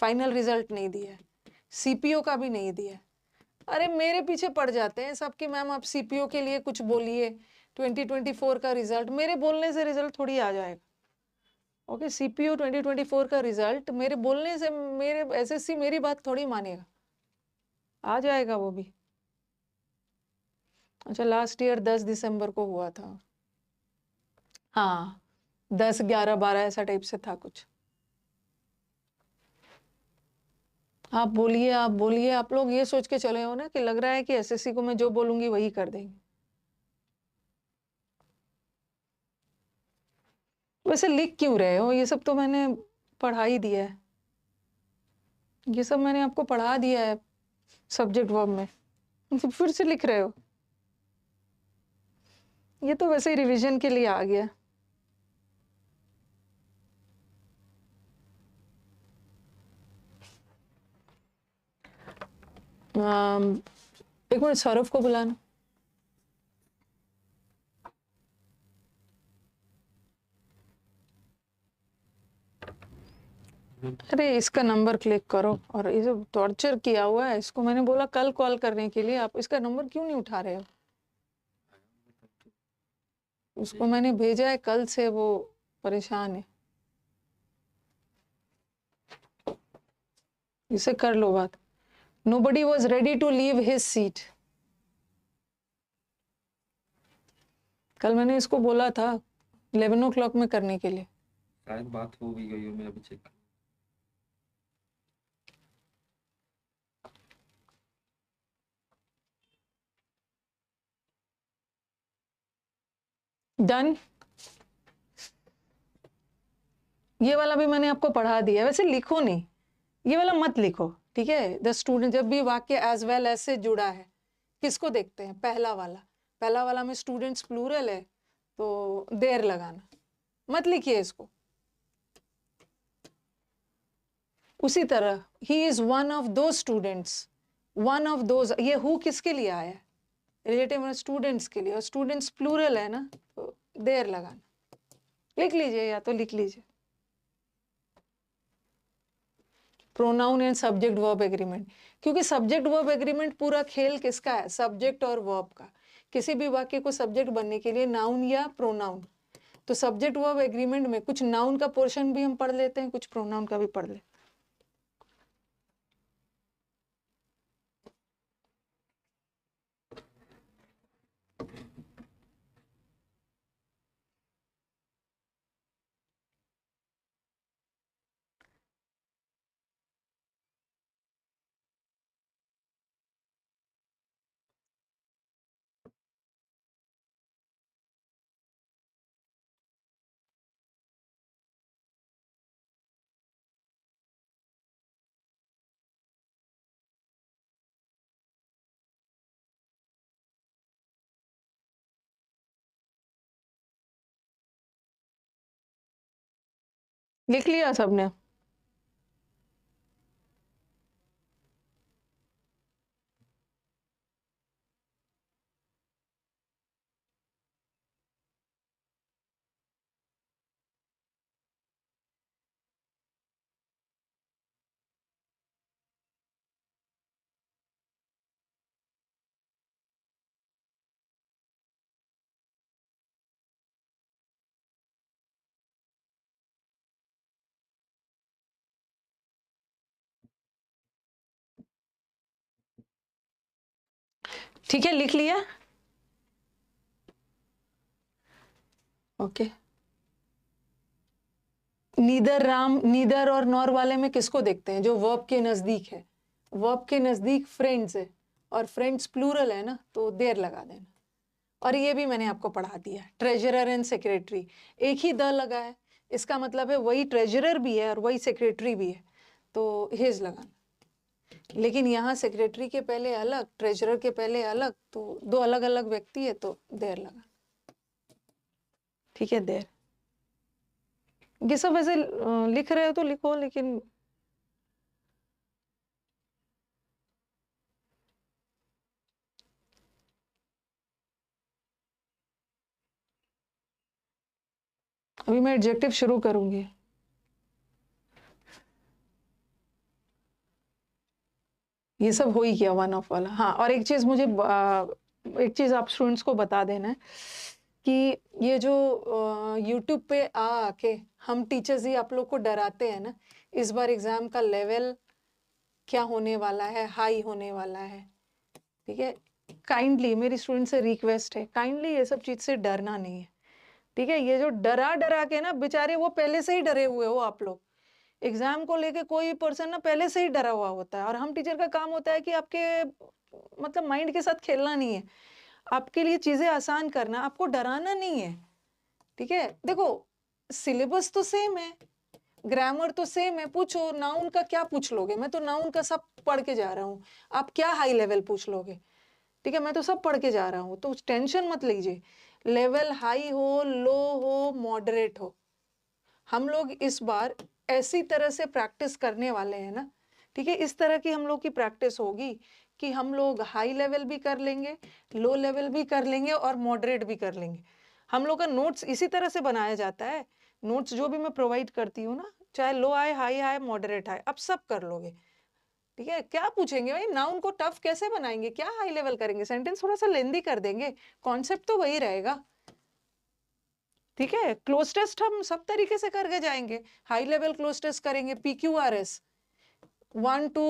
फाइनल रिजल्ट नहीं दिया है, सीपीओ का भी नहीं दिया है। अरे मेरे पीछे पड़ जाते हैं सबके, मैम आप सीपीओ के लिए कुछ बोलिए, 2024 का रिजल्ट, मेरे बोलने से रिजल्ट थोड़ी आ जाएगा, ओके। सीपीओ 2024 का रिजल्ट मेरे बोलने से, मेरे एसएससी मेरी बात थोड़ी मानेगा, आ जाएगा वो भी। अच्छा, लास्ट ईयर 10 दिसंबर को हुआ था, हाँ 10, 11, 12 ऐसा टाइप से था कुछ। आप बोलिए, आप बोलिए। आप लोग ये सोच के चले हो ना कि लग रहा है कि एसएससी को मैं जो बोलूंगी वही कर देंगे। वैसे लिख क्यों रहे हो, ये सब तो मैंने पढ़ा ही दिया है, ये सब मैंने आपको पढ़ा दिया है सब्जेक्ट वर्ब में, फिर से लिख रहे हो। ये तो वैसे ही रिवीजन के लिए आ गया। एक मिनट, सौरभ को बुलाना। अरे इसका नंबर क्लिक करो, और ये जो टॉर्चर किया हुआ है इसको मैंने बोला कल कॉल करने के लिए, आप इसका नंबर क्यों नहीं उठा रहे हो? उसको मैंने भेजा है कल से, वो परेशान है। इसे कर लो बात। Nobody was ready to leave his seat. कल मैंने इसको बोला था 11 o'clock में करने के लिए। शायद बात हो भी गई हो, मैं अभी चेक। डन। ये वाला भी मैंने आपको पढ़ा दिया, वैसे लिखो नहीं, ये वाला मत लिखो, ठीक है। द स्टूडेंट, जब भी वाक्य एज वेल एज से जुड़ा है, किसको देखते हैं? पहला वाला। पहला वाला में स्टूडेंट्स प्लूरल है तो देर लगाना, मत लिखिए इसको। उसी तरह ही इज वन ऑफ दो स्टूडेंट्स, वन ऑफ दोज, ये हु किसके लिए आया है? रिलेटिव स्टूडेंट्स के लिए, और स्टूडेंट्स प्लूरल है ना, तो देर लगाना। लिख लीजिए, या तो लिख लीजिए pronoun and subject verb agreement, क्योंकि सब्जेक्ट वर्ब एग्रीमेंट पूरा खेल किसका है? सब्जेक्ट और वर्ब का। किसी भी वाक्य को सब्जेक्ट बनने के लिए नाउन या प्रोनाउन, तो सब्जेक्ट वर्ब एग्रीमेंट में कुछ नाउन का पोर्शन भी हम पढ़ लेते हैं, कुछ प्रोनाउन का भी पढ़ लेते हैं। लिख लिया सबने? ठीक है, लिख लिया, ओके। नीदर राम, नीदर और नॉर वाले में किसको देखते हैं? जो वर्ब के नजदीक है। वर्ब के नजदीक फ्रेंड्स है, और फ्रेंड्स प्लूरल है ना, तो देर लगा देना। और ये भी मैंने आपको पढ़ा दिया, ट्रेजरर एंड सेक्रेटरी, एक ही द लगा है, इसका मतलब है वही ट्रेजरर भी है और वही सेक्रेटरी भी है, तो हिज लगाना। लेकिन यहाँ सेक्रेटरी के पहले अलग, ट्रेजरर के पहले अलग, तो दो अलग अलग व्यक्ति है, तो देर लगा। ठीक है, देर। ये सब वैसे लिख रहे हो तो लिखो, लेकिन अभी मैं एडजेक्टिव शुरू करूंगी। ये सब हो ही गया वन ऑफ वाला। हाँ, और एक चीज मुझे एक चीज आप स्टूडेंट्स को बता देना है कि ये जो यूट्यूब पे आके हम टीचर्स ही आप लोग को डराते हैं ना, इस बार एग्जाम का लेवल क्या होने वाला है, हाई होने वाला है। ठीक है, काइंडली मेरी स्टूडेंट से रिक्वेस्ट है, काइंडली ये सब चीज से डरना नहीं है। ठीक है, ये जो डरा डरा के ना, बेचारे वो पहले से ही डरे हुए हो आप लोग। एग्जाम को लेके कोई पर्सन ना पहले से ही डरा हुआ होता है, और हम टीचर का काम होता है कि आपके मतलब माइंड के साथ खेलना नहीं है, आपके लिए चीजें आसान करना, आपको डराना नहीं है। ठीक है, देखो सिलेबस तो सेम है, ग्रामर तो सेम है, पूछो नाउन का क्या पूछ लोगे? मैं तो नाउन का सब पढ़ के जा रहा हूँ, आप क्या हाई लेवल पूछ लोगे? ठीक है, मैं तो सब पढ़ के जा रहा हूँ, तो टेंशन मत लीजिए। लेवल हाई हो, लो हो, मॉडरेट हो, हम लोग इस बार ऐसी तरह से प्रैक्टिस करने वाले हैं ना। ठीक है, इस तरह की हम लोग की प्रैक्टिस होगी कि हम लोग हाई लेवल भी कर लेंगे, लो लेवल भी कर लेंगे, और मॉडरेट भी कर लेंगे। हम लोग का नोट्स इसी तरह से बनाया जाता है, नोट्स जो भी मैं प्रोवाइड करती हूँ ना, चाहे लो आए, हाई आए, मॉडरेट आए, आप सब कर लोगे। ठीक है, क्या पूछेंगे भाई, नाउन को टफ कैसे बनाएंगे, क्या हाई लेवल करेंगे, सेंटेंस थोड़ा सा लेंदी कर देंगे, कॉन्सेप्ट तो वही रहेगा। ठीक है, क्लोज टेस्ट हम सब तरीके से करके जाएंगे, हाई लेवल क्लोज टेस्ट करेंगे, PQRS 1 to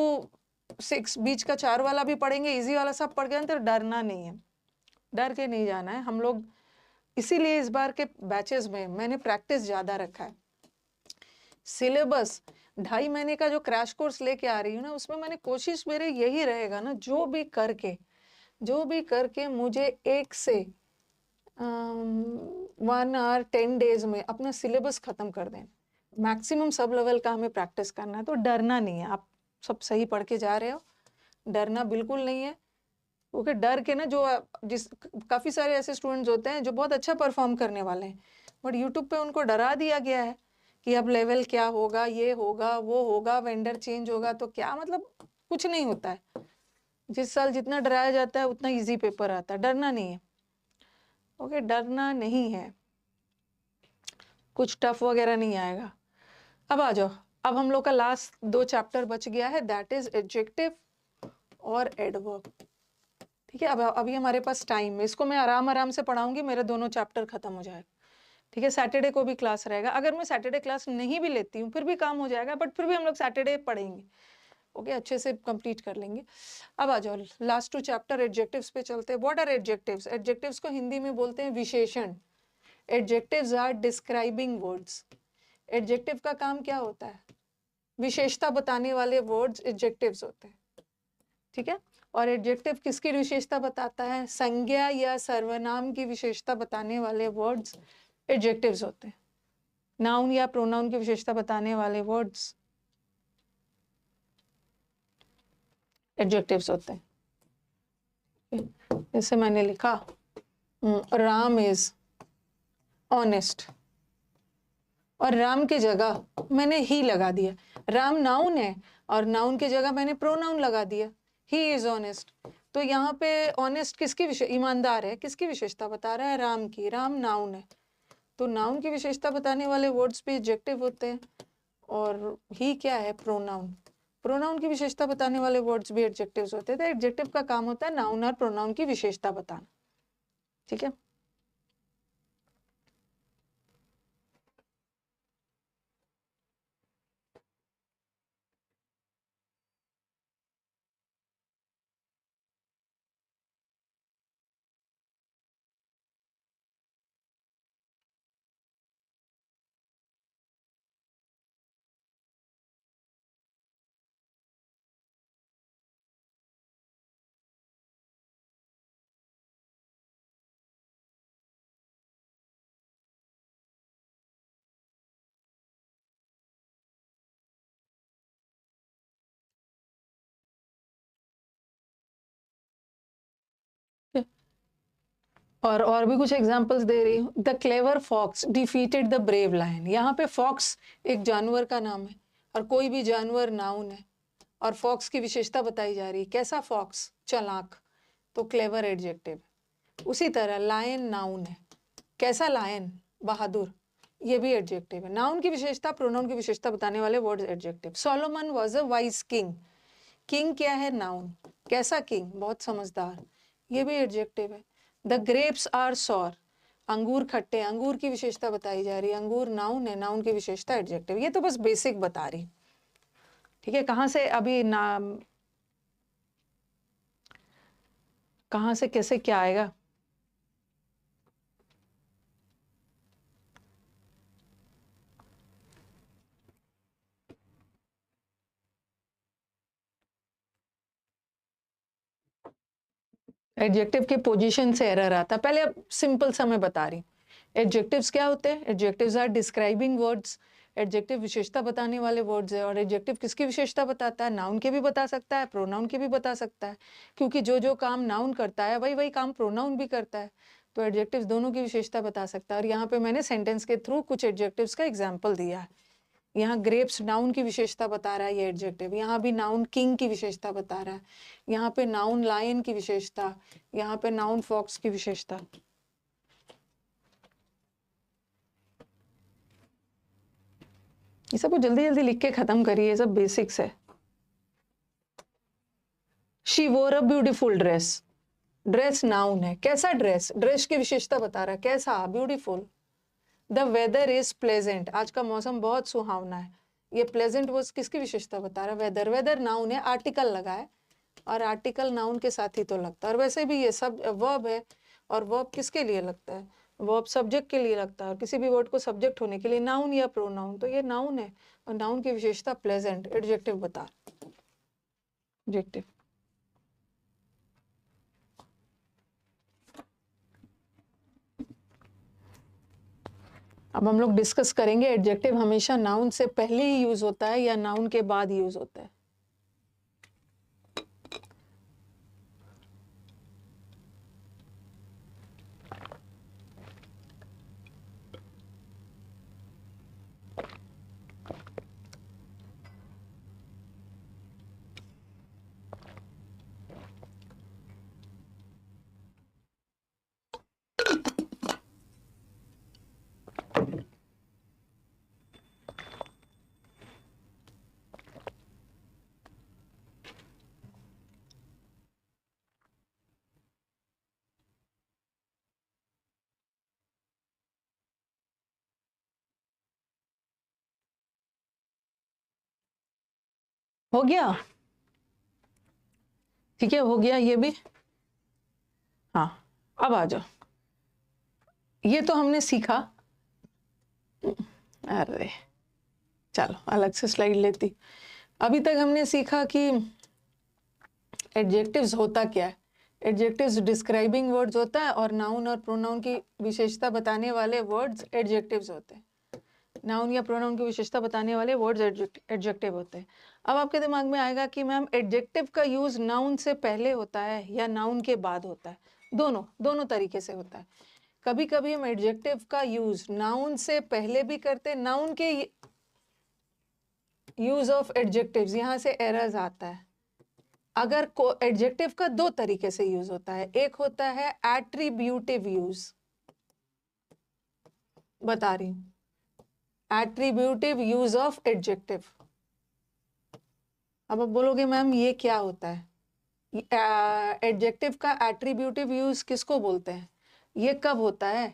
6 बीच का 4 वाला भी पढ़ेंगे, इजी वाला सब पढ़ गए, तो डरना नहीं है, डर के नहीं जाना है हम लोग। इसीलिए इस बार के बैचेस में मैंने प्रैक्टिस ज्यादा रखा है। सिलेबस 2.5 महीने का जो क्रैश कोर्स लेके आ रही हूँ ना, उसमें मैंने कोशिश, मेरे यही रहेगा ना, जो भी करके मुझे 1 से 1 आवर 10 डेज में अपना सिलेबस खत्म कर दें। मैक्सिमम सब लेवल का हमें प्रैक्टिस करना है, तो डरना नहीं है। आप सब सही पढ़ के जा रहे हो, डरना बिल्कुल नहीं है। क्योंकि डर के ना, जो काफी सारे ऐसे स्टूडेंट्स होते हैं जो बहुत अच्छा परफॉर्म करने वाले हैं, बट यूट्यूब पे उनको डरा दिया गया है कि अब लेवल क्या होगा, ये होगा, वो होगा, वेंडर चेंज होगा, तो क्या मतलब, कुछ नहीं होता है। जिस साल जितना डराया जाता है उतना इजी पेपर आता है, डरना नहीं है। ओके, डरना नहीं है, कुछ टफ वगैरह नहीं आएगा। अब आ जाओ, अब हम लोग का लास्ट 2 चैप्टर बच गया है, दैट इज एडजेक्टिव और एडवर्ब। ठीक है, अब अभी हमारे पास टाइम है, इसको मैं आराम आराम से पढ़ाऊंगी, मेरे दोनों चैप्टर खत्म हो जाएगा। ठीक है, सैटरडे को भी क्लास रहेगा, अगर मैं सैटरडे क्लास नहीं भी लेती हूँ फिर भी काम हो जाएगा, बट फिर भी हम लोग सैटरडे पढ़ेंगे। ओके, अच्छे से कंप्लीट कर लेंगे। अब आ जाओ, लास्ट 2 चैप्टर एडजेक्टिव्स पे चलते हैं। What are adjectives? एडजेक्टिव्स को हिंदी में बोलते हैं विशेषण। Adjectives are describing words. Adjective का काम क्या होता है? विशेषता बताने वाले वर्ड्स एडजेक्टिव्स होते हैं। ठीक है, और एडजेक्टिव किसकी विशेषता बताता है? संज्ञा या सर्वनाम की विशेषता बताने वाले वर्ड्स एडजेक्टिव्स होते हैं। नाउन या प्रोनाउन की विशेषता बताने वाले वर्ड्स एडजेक्टिव्स होते हैं। जैसे मैंने लिखा, राम इज ऑनेस्ट, और राम की जगह मैंने ही लगा दिया। राम नाउन है और नाउन की जगह मैंने प्रोनाउन लगा दिया, ही इज ऑनेस्ट। तो यहाँ पे ऑनेस्ट किसकी ईमानदार है, किसकी विशेषता बता रहा है? राम की। राम नाउन है, तो नाउन की विशेषता बताने वाले वर्ड्स भी एडजेक्टिव होते हैं, और ही क्या है? प्रोनाउन। प्रोनाउन की विशेषता बताने वाले वर्ड्स भी एडजेक्टिव्स होते हैं। तो एडजेक्टिव का काम होता है नाउन और प्रोनाउन की विशेषता बताना। ठीक है। और भी कुछ एग्जांपल्स दे रही हूँ। The clever fox defeated the brave lion. यहाँ पे फॉक्स एक जानवर का नाम है और कोई भी जानवर नाउन है और फॉक्स की विशेषता बताई जा रही है। कैसा फॉक्स? चालाक, तो क्लेवर एडजेक्टिव। उसी तरह लायन नाउन है। कैसा लायन? बहादुर, ये भी एडजेक्टिव है। नाउन की विशेषता, प्रोनाउन की विशेषता बताने वाले words adjective. Solomon was a wise king. King क्या है? नाउन। कैसा किंग? बहुत समझदार, ये भी एडजेक्टिव है। The grapes are sour. अंगूर खट्टे, अंगूर की विशेषता बताई जा रही है। अंगूर नाउन है, नाउन की विशेषता एडजेक्टिव। ये तो बस बेसिक बता रही, ठीक है। कहाँ से अभी नाम, कहाँ से कैसे क्या आएगा? एडजेक्टिव के पोजीशन से एरर आता है। पहले अब सिंपल सा मैं बता रही हूँ। एडजेक्टिव्स क्या होते हैं? Adjectives are describing words. Adjective विशेषता बताने वाले वर्ड्स है। और एडजेक्टिव किसकी विशेषता बताता है? नाउन के भी बता सकता है, प्रोनाउन के भी बता सकता है, क्योंकि जो जो काम नाउन करता है वही वही काम प्रोनाउन भी करता है। तो एडजेक्टिव्स दोनों की विशेषता बता सकता है। और यहाँ पे मैंने सेंटेंस के थ्रू कुछ एडजेक्टिव्स का एग्जाम्पल दिया है। यहाँ ग्रेप्स नाउन की विशेषता बता रहा है ये एडजेक्टिव। यहाँ भी नाउन किंग की विशेषता बता रहा है। यहाँ पे नाउन लायन की विशेषता, यहाँ पे नाउन फॉक्स की विशेषता। ये सब जल्दी जल्दी लिख के खत्म करिए, ये सब बेसिक्स है। शी वोर a beautiful dress. Dress noun है। कैसा ड्रेस? ड्रेस की विशेषता बता रहा है। कैसा? Beautiful. The weather is pleasant. आज का मौसम बहुत सुहावना है। ये प्लेजेंट वर्ड किसकी विशेषता बता रहा है? वेदर। वेदर नाउन है, आर्टिकल लगा है और आर्टिकल नाउन के साथ ही तो लगता है। और वैसे भी ये सब वर्ब है और वर्ब किसके लिए लगता है? वर्ब सब्जेक्ट के लिए लगता है। और किसी भी वर्ड को सब्जेक्ट होने के लिए नाउन या प्रोनाउन, तो ये नाउन है और नाउन की विशेषता प्लेजेंट। एडजेक्टिव बता, एडजेक्टिव। अब हम लोग डिस्कस करेंगे एडजेक्टिव हमेशा नाउन से पहले ही यूज होता है या नाउन के बाद यूज होता है। हो गया? ठीक है, हो गया ये भी। हाँ, अब आ जाओ। ये तो हमने सीखा। अरे चलो अलग से स्लाइड लेती। अभी तक हमने सीखा कि एडजेक्टिव्स होता क्या है। एडजेक्टिव्स डिस्क्राइबिंग वर्ड्स होता है और नाउन और प्रोनाउन की विशेषता बताने वाले वर्ड्स एडजेक्टिव्स होते हैं। नाउन या प्रोनाउन की विशेषता बताने वाले वर्ड्स एडजेक्टिव होते हैं। अब आपके दिमाग में आएगा कि मैम एडजेक्टिव का यूज नाउन से पहले होता है या नाउन के बाद होता है? दोनों तरीके से होता है। कभी कभी हम एडजेक्टिव का यूज नाउन से पहले भी करते हैं। नाउन के यूज ऑफ एडजेक्टिव्स, यहाँ से एरर्स आता है। अगर एडजेक्टिव का दो तरीके से यूज होता है। एक होता है एट्रीब्यूटिव यूज, बता रही हूँ, एट्रीब्यूटिव यूज ऑफ एडजेक्टिव। अब आप बोलोगे मैम ये क्या होता है? एडजेक्टिव का एट्रीब्यूटिव यूज किसको बोलते हैं? ये कब होता है?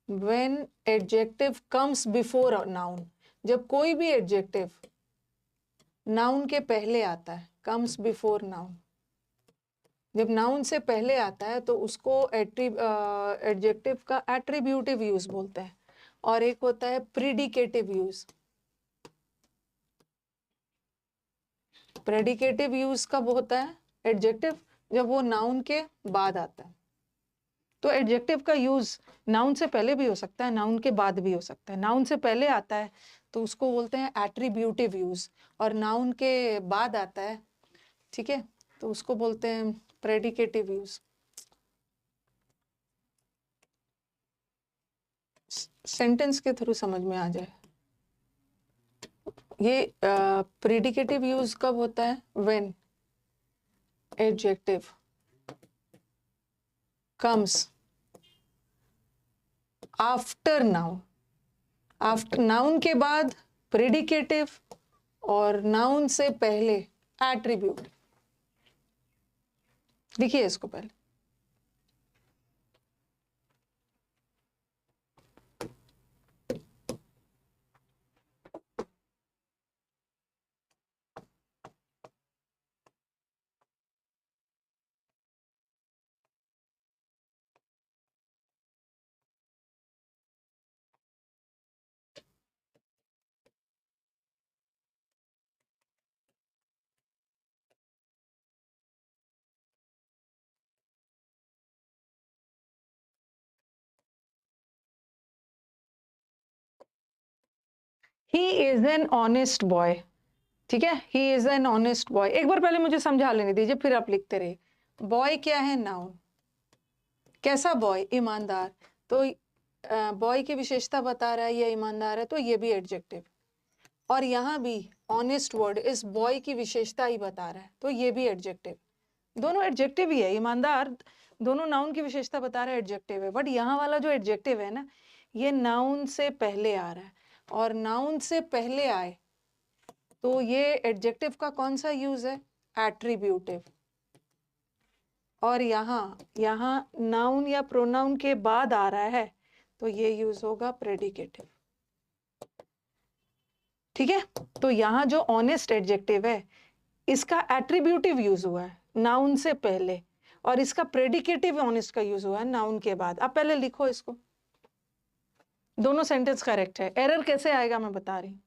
when adjective comes before a noun। जब कोई भी एडजेक्टिव नाउन के पहले आता है, comes before noun। जब नाउन से पहले आता है तो उसको एडजेक्टिव का एट्रीब्यूटिव यूज बोलते हैं। और एक होता है प्रीडिकेटिव यूज। प्रेडिकेटिव यूज कब होता है एडजेक्टिव? जब वो नाउन के बाद आता है। तो एडजेक्टिव का यूज नाउन से पहले भी हो सकता है, नाउन के बाद भी हो सकता है। नाउन से पहले आता है तो उसको बोलते हैं एट्रीब्यूटिव यूज, और नाउन के बाद आता है, ठीक है, तो उसको बोलते हैं प्रेडिकेटिव यूज। सेंटेंस के थ्रू समझ में आ जाए। ये प्रेडिकेटिव यूज कब होता है? When adjective comes after noun. After noun के बाद प्रेडिकेटिव और नाउन से पहले एट्रीब्यूट। देखिए इसको पहले, he is an honest boy. ठीक है, he is an honest boy. एक बार पहले मुझे समझा लेने दीजिए, फिर आप लिखते रहिए। बॉय क्या है? नाउन। कैसा बॉय? ईमानदार। तो बॉय की विशेषता बता रहा है, ये ईमानदार है, तो ये भी एडजेक्टिव। और यहाँ भी ऑनेस्ट वर्ड इस बॉय की विशेषता ही बता रहा है, तो ये भी एडजेक्टिव। दोनों एडजेक्टिव ही है। ईमानदार दोनों नाउन की विशेषता बता रहे हैं, एडजेक्टिव है। बट यहाँ वाला जो एडजेक्टिव है ना, ये नाउन से पहले आ रहा है, और नाउन से पहले आए तो ये एडजेक्टिव का कौन सा यूज है? एट्रीब्यूटिव। और यहाँ नाउन या प्रोनाउन के बाद आ रहा है, तो ये यूज होगा प्रेडिकेटिव। ठीक है, तो यहाँ जो ऑनेस्ट एडजेक्टिव है, इसका एट्रीब्यूटिव यूज हुआ है नाउन से पहले, और इसका प्रेडिकेटिव ऑनेस्ट का यूज हुआ है नाउन के बाद। आप पहले लिखो इसको, दोनों सेंटेंस करेक्ट है। एरर कैसे आएगा मैं बता रही हूँ।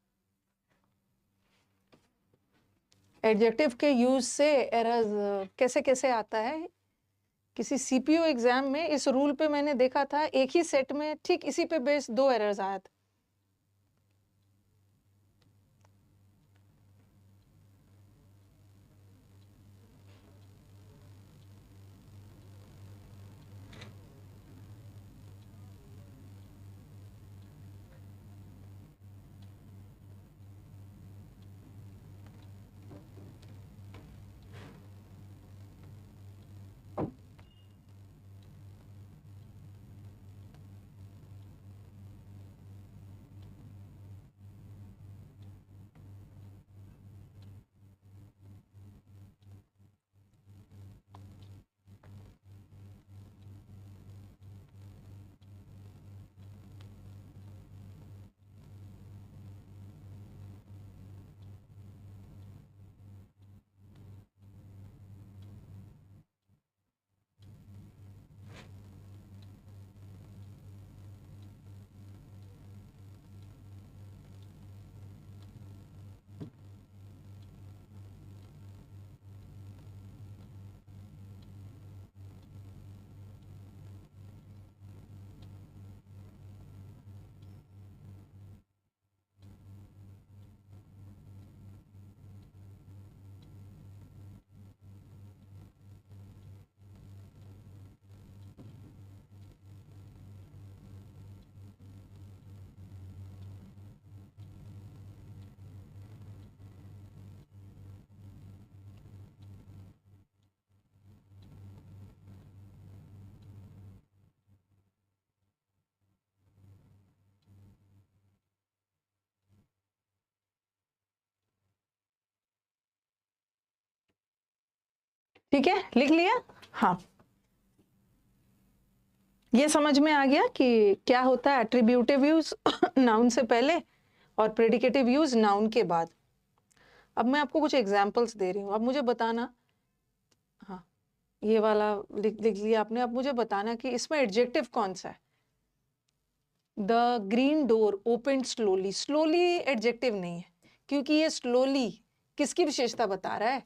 एडजेक्टिव के यूज से एरर कैसे कैसे आता है? किसी सीपीयू एग्जाम में इस रूल पे मैंने देखा था, एक ही सेट में ठीक इसी पे बेस 2 एरर्स आया था। ठीक है, लिख लिया? हाँ, ये समझ में आ गया कि क्या होता है एट्रीब्यूटिव यूज नाउन से पहले और प्रेडिकेटिव यूज नाउन के बाद। अब मैं आपको कुछ एग्जांपल्स दे रही हूँ, अब मुझे बताना। हाँ, ये वाला लिख लिया आपने। अब मुझे बताना कि इसमें एडजेक्टिव कौन सा है। The green door open slowly. Slowly adjective नहीं है, क्योंकि ये स्लोली किसकी विशेषता बता रहा है?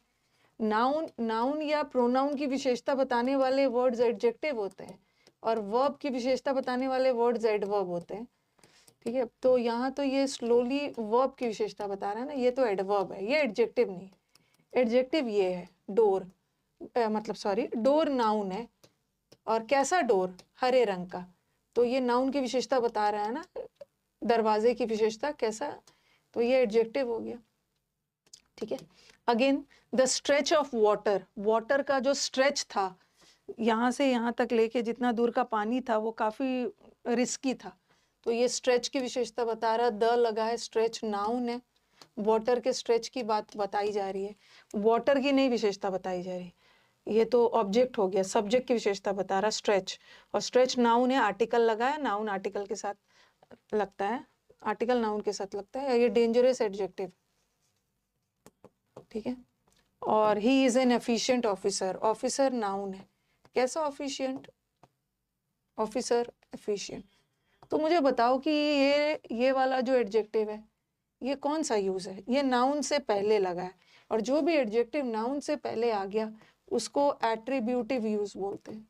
नाउन या प्रोनाउन की विशेषता बताने वाले वर्ड्स एडजेक्टिव होते हैं, और वर्ब की विशेषता बताने वाले वर्ड्स एडवर्ब होते हैं। ठीक है, तो यहाँ तो ये स्लोली वर्ब की विशेषता बता रहा है ना, ये तो एडवर्ब है, ये एडजेक्टिव नहीं। एडजेक्टिव ये है डोर, डोर नाउन है। और कैसा डोर? हरे रंग का। तो ये नाउन की विशेषता बता रहा है ना, दरवाजे की विशेषता कैसा, तो ये एडजेक्टिव हो गया। ठीक है, again the stretch of water, water का जो स्ट्रेच था यहाँ से यहाँ तक लेके जितना दूर का पानी था वो काफी रिस्की था, तो ये स्ट्रेच की विशेषता बता रहा, द लगा है, स्ट्रेच नाउन है, वाटर के स्ट्रेच की बात बताई जा रही है, वाटर की नहीं विशेषता बताई जा रही, ये तो ऑब्जेक्ट हो गया, सब्जेक्ट की विशेषता बता रहा स्ट्रेच, और स्ट्रेच नाउन है, आर्टिकल लगा है, नाउन आर्टिकल के साथ लगता है, आर्टिकल नाउन के साथ लगता है, ये डेंजरस एडजेक्टिव। ठीक है, और he is an efficient officer, officer noun है, कैसा ऑफिशिएंट, ऑफिसर एफिशिएंट। तो मुझे बताओ कि ये वाला जो एडजेक्टिव है ये कौन सा यूज है, ये नाउन से पहले लगा है, और जो भी एडजेक्टिव नाउन से पहले आ गया उसको एट्रीब्यूटिव यूज बोलते हैं।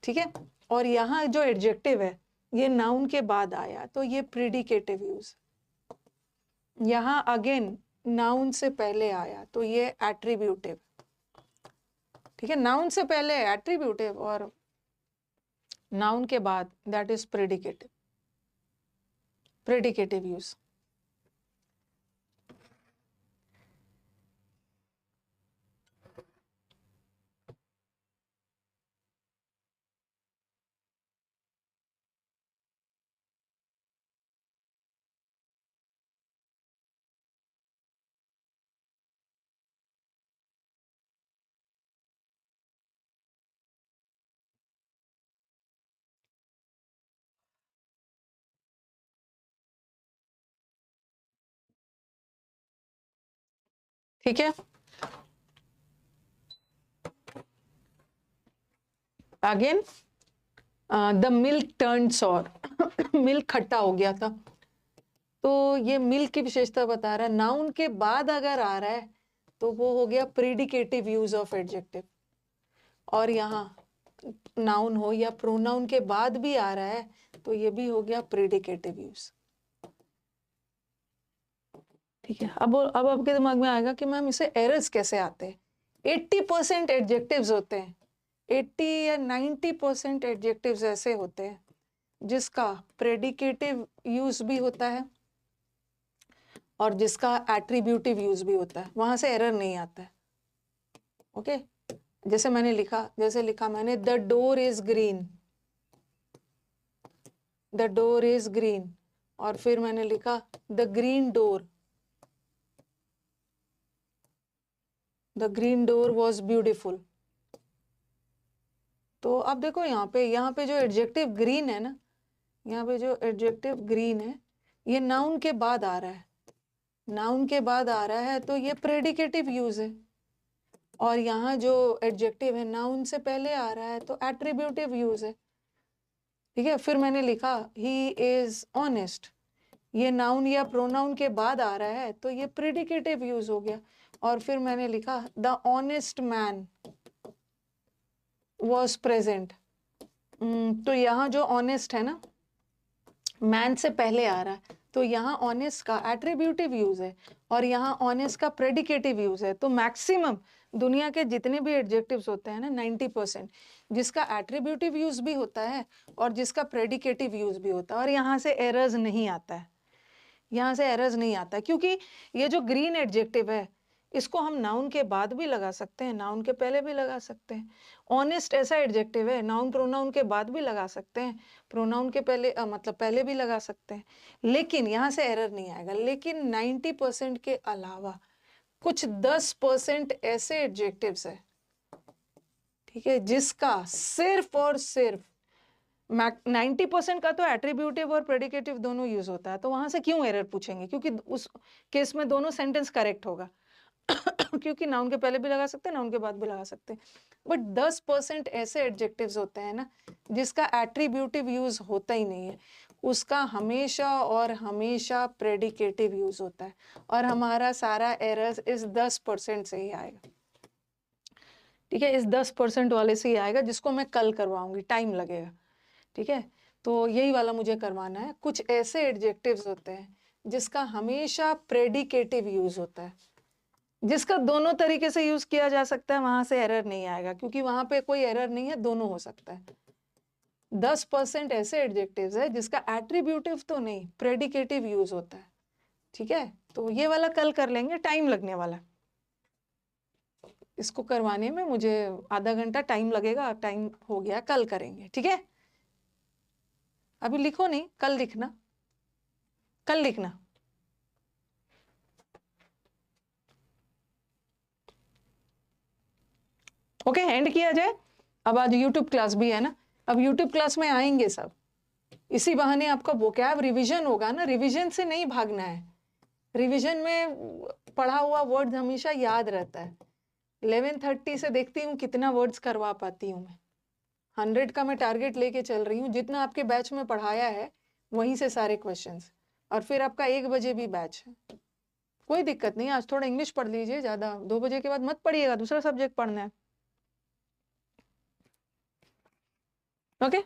ठीक है, और यहाँ जो एडजेक्टिव है ये नाउन के बाद आया तो ये प्रीडिकेटिव यूज, यहाँ अगेन नाउन से पहले आया तो ये एट्रीब्यूटिव। ठीक है, नाउन से पहले एट्रीब्यूटिव और नाउन के बाद that is predicative, predicative use. ठीक है, again the milk turn sour, milk खट्टा हो गया था, तो ये मिल्क की विशेषता बता रहा है, नाउन के बाद अगर आ रहा है तो वो हो गया प्रीडिकेटिव यूज ऑफ एडजेक्टिव, और यहाँ नाउन हो या प्रोनाउन के बाद भी आ रहा है तो ये भी हो गया प्रीडिकेटिव यूज। ठीक है, अब आपके दिमाग में आएगा कि मैम इसे एरर्स कैसे आते हैं। 80% एडजेक्टिव्स होते हैं, 80 या 90% एडजेक्टिव्स ऐसे होते हैं जिसका प्रेडिकेटिव यूज भी होता है और जिसका एट्रीब्यूटिव यूज भी होता है, वहां से एरर नहीं आता है। ओके, जैसे मैंने लिखा, जैसे लिखा मैंने the door is green, the door is green, और फिर मैंने लिखा the green door, the green door was beautiful. तो अब देखो यहाँ पे जो एडजेक्टिव ग्रीन है ना, यहाँ पे जो एडजेक्टिव ग्रीन है ये नाउन के बाद आ रहा है, नाउन के बाद आ रहा है तो ये प्रेडिकेटिव यूज है, और यहाँ जो एडजेक्टिव है नाउन से पहले आ रहा है तो एट्रीब्यूटिव यूज है। ठीक है, फिर मैंने लिखा ही इज ऑनेस्ट, ये नाउन या प्रोनाउन के बाद आ रहा है तो ये प्रेडिकेटिव यूज हो गया, और फिर मैंने लिखा the honest man was present, तो यहाँ जो ऑनेस्ट है ना मैन से पहले आ रहा है तो यहाँ ऑनेस्ट का एट्रीब्यूटिव यूज है और यहाँ ऑनेस्ट का प्रेडिकेटिव यूज है। तो मैक्सिमम दुनिया के जितने भी एडजेक्टिव्स होते हैं ना 90% जिसका एट्रीब्यूटिव यूज भी होता है और जिसका प्रेडिकेटिव यूज भी होता है, और यहाँ से एरर्स नहीं आता है, यहाँ से एरर्स नहीं आता है, क्योंकि ये जो ग्रीन एडजेक्टिव है इसको हम नाउन के बाद भी लगा सकते हैं, नाउन के पहले भी लगा सकते हैं। ऑनेस्ट ऐसा एडजेक्टिव है नाउन प्रोनाउन के बाद भी लगा सकते हैं, प्रोनाउन के पहले मतलब पहले भी लगा सकते हैं, लेकिन यहाँ से एरर नहीं आएगा। लेकिन 90% के अलावा कुछ 10% ऐसे एडजेक्टिव्स है, ठीक है, जिसका सिर्फ और सिर्फ 90% का तो एट्रीब्यूटिव और प्रेडिकेटिव दोनों यूज होता है, तो वहां से क्यों एरर पूछेंगे, क्योंकि उस केस में दोनों सेंटेंस करेक्ट होगा क्योंकि नाउन के पहले भी लगा सकते हैं, नाउन के बाद भी लगा सकते हैं। बट 10% ऐसे एडजेक्टिव्स होते हैं ना जिसका एट्रीब्यूटिव यूज होता ही नहीं है, उसका हमेशा और हमेशा प्रेडिकेटिव यूज होता है, और हमारा सारा एरर्स इस 10% से ही आएगा। ठीक है, इस 10% वाले से ही आएगा, जिसको मैं कल करवाऊंगी, टाइम लगेगा। ठीक है, तो यही वाला मुझे करवाना है। कुछ ऐसे एडजेक्टिव्स होते हैं जिसका हमेशा प्रेडिकेटिव यूज होता है, जिसका दोनों तरीके से यूज किया जा सकता है, वहां से एरर नहीं आएगा, क्योंकि वहां पे कोई एरर नहीं है, दोनों हो सकता है। 10% ऐसे एडजेक्टिव्स है जिसका एट्रीब्यूटिव तो नहीं, प्रेडिकेटिव यूज होता है। ठीक है, तो ये वाला कल कर लेंगे, टाइम लगने वाला। इसको करवाने में मुझे आधा घंटा टाइम लगेगा, टाइम हो गया, कल करेंगे। ठीक है, अभी लिखो नहीं, कल लिखना, कल लिखना। ओके, एंड किया जाए। अब आज यूट्यूब क्लास भी है ना, अब यूट्यूब क्लास में आएंगे सब, इसी बहाने आपका वोकैब रिवीजन होगा ना। रिवीजन से नहीं भागना है, रिवीजन में पढ़ा हुआ वर्ड्स हमेशा याद रहता है। 11:30 से देखती हूँ कितना वर्ड्स करवा पाती हूँ मैं। 100 का मैं टारगेट लेके चल रही हूँ, जितना आपके बैच में पढ़ाया है वहीं से सारे क्वेश्चंस। और फिर आपका 1 बजे भी बैच है, कोई दिक्कत नहीं। आज थोड़ा इंग्लिश पढ़ लीजिए, ज्यादा 2 बजे के बाद मत पढ़िएगा, दूसरा सब्जेक्ट पढ़ना है। ओके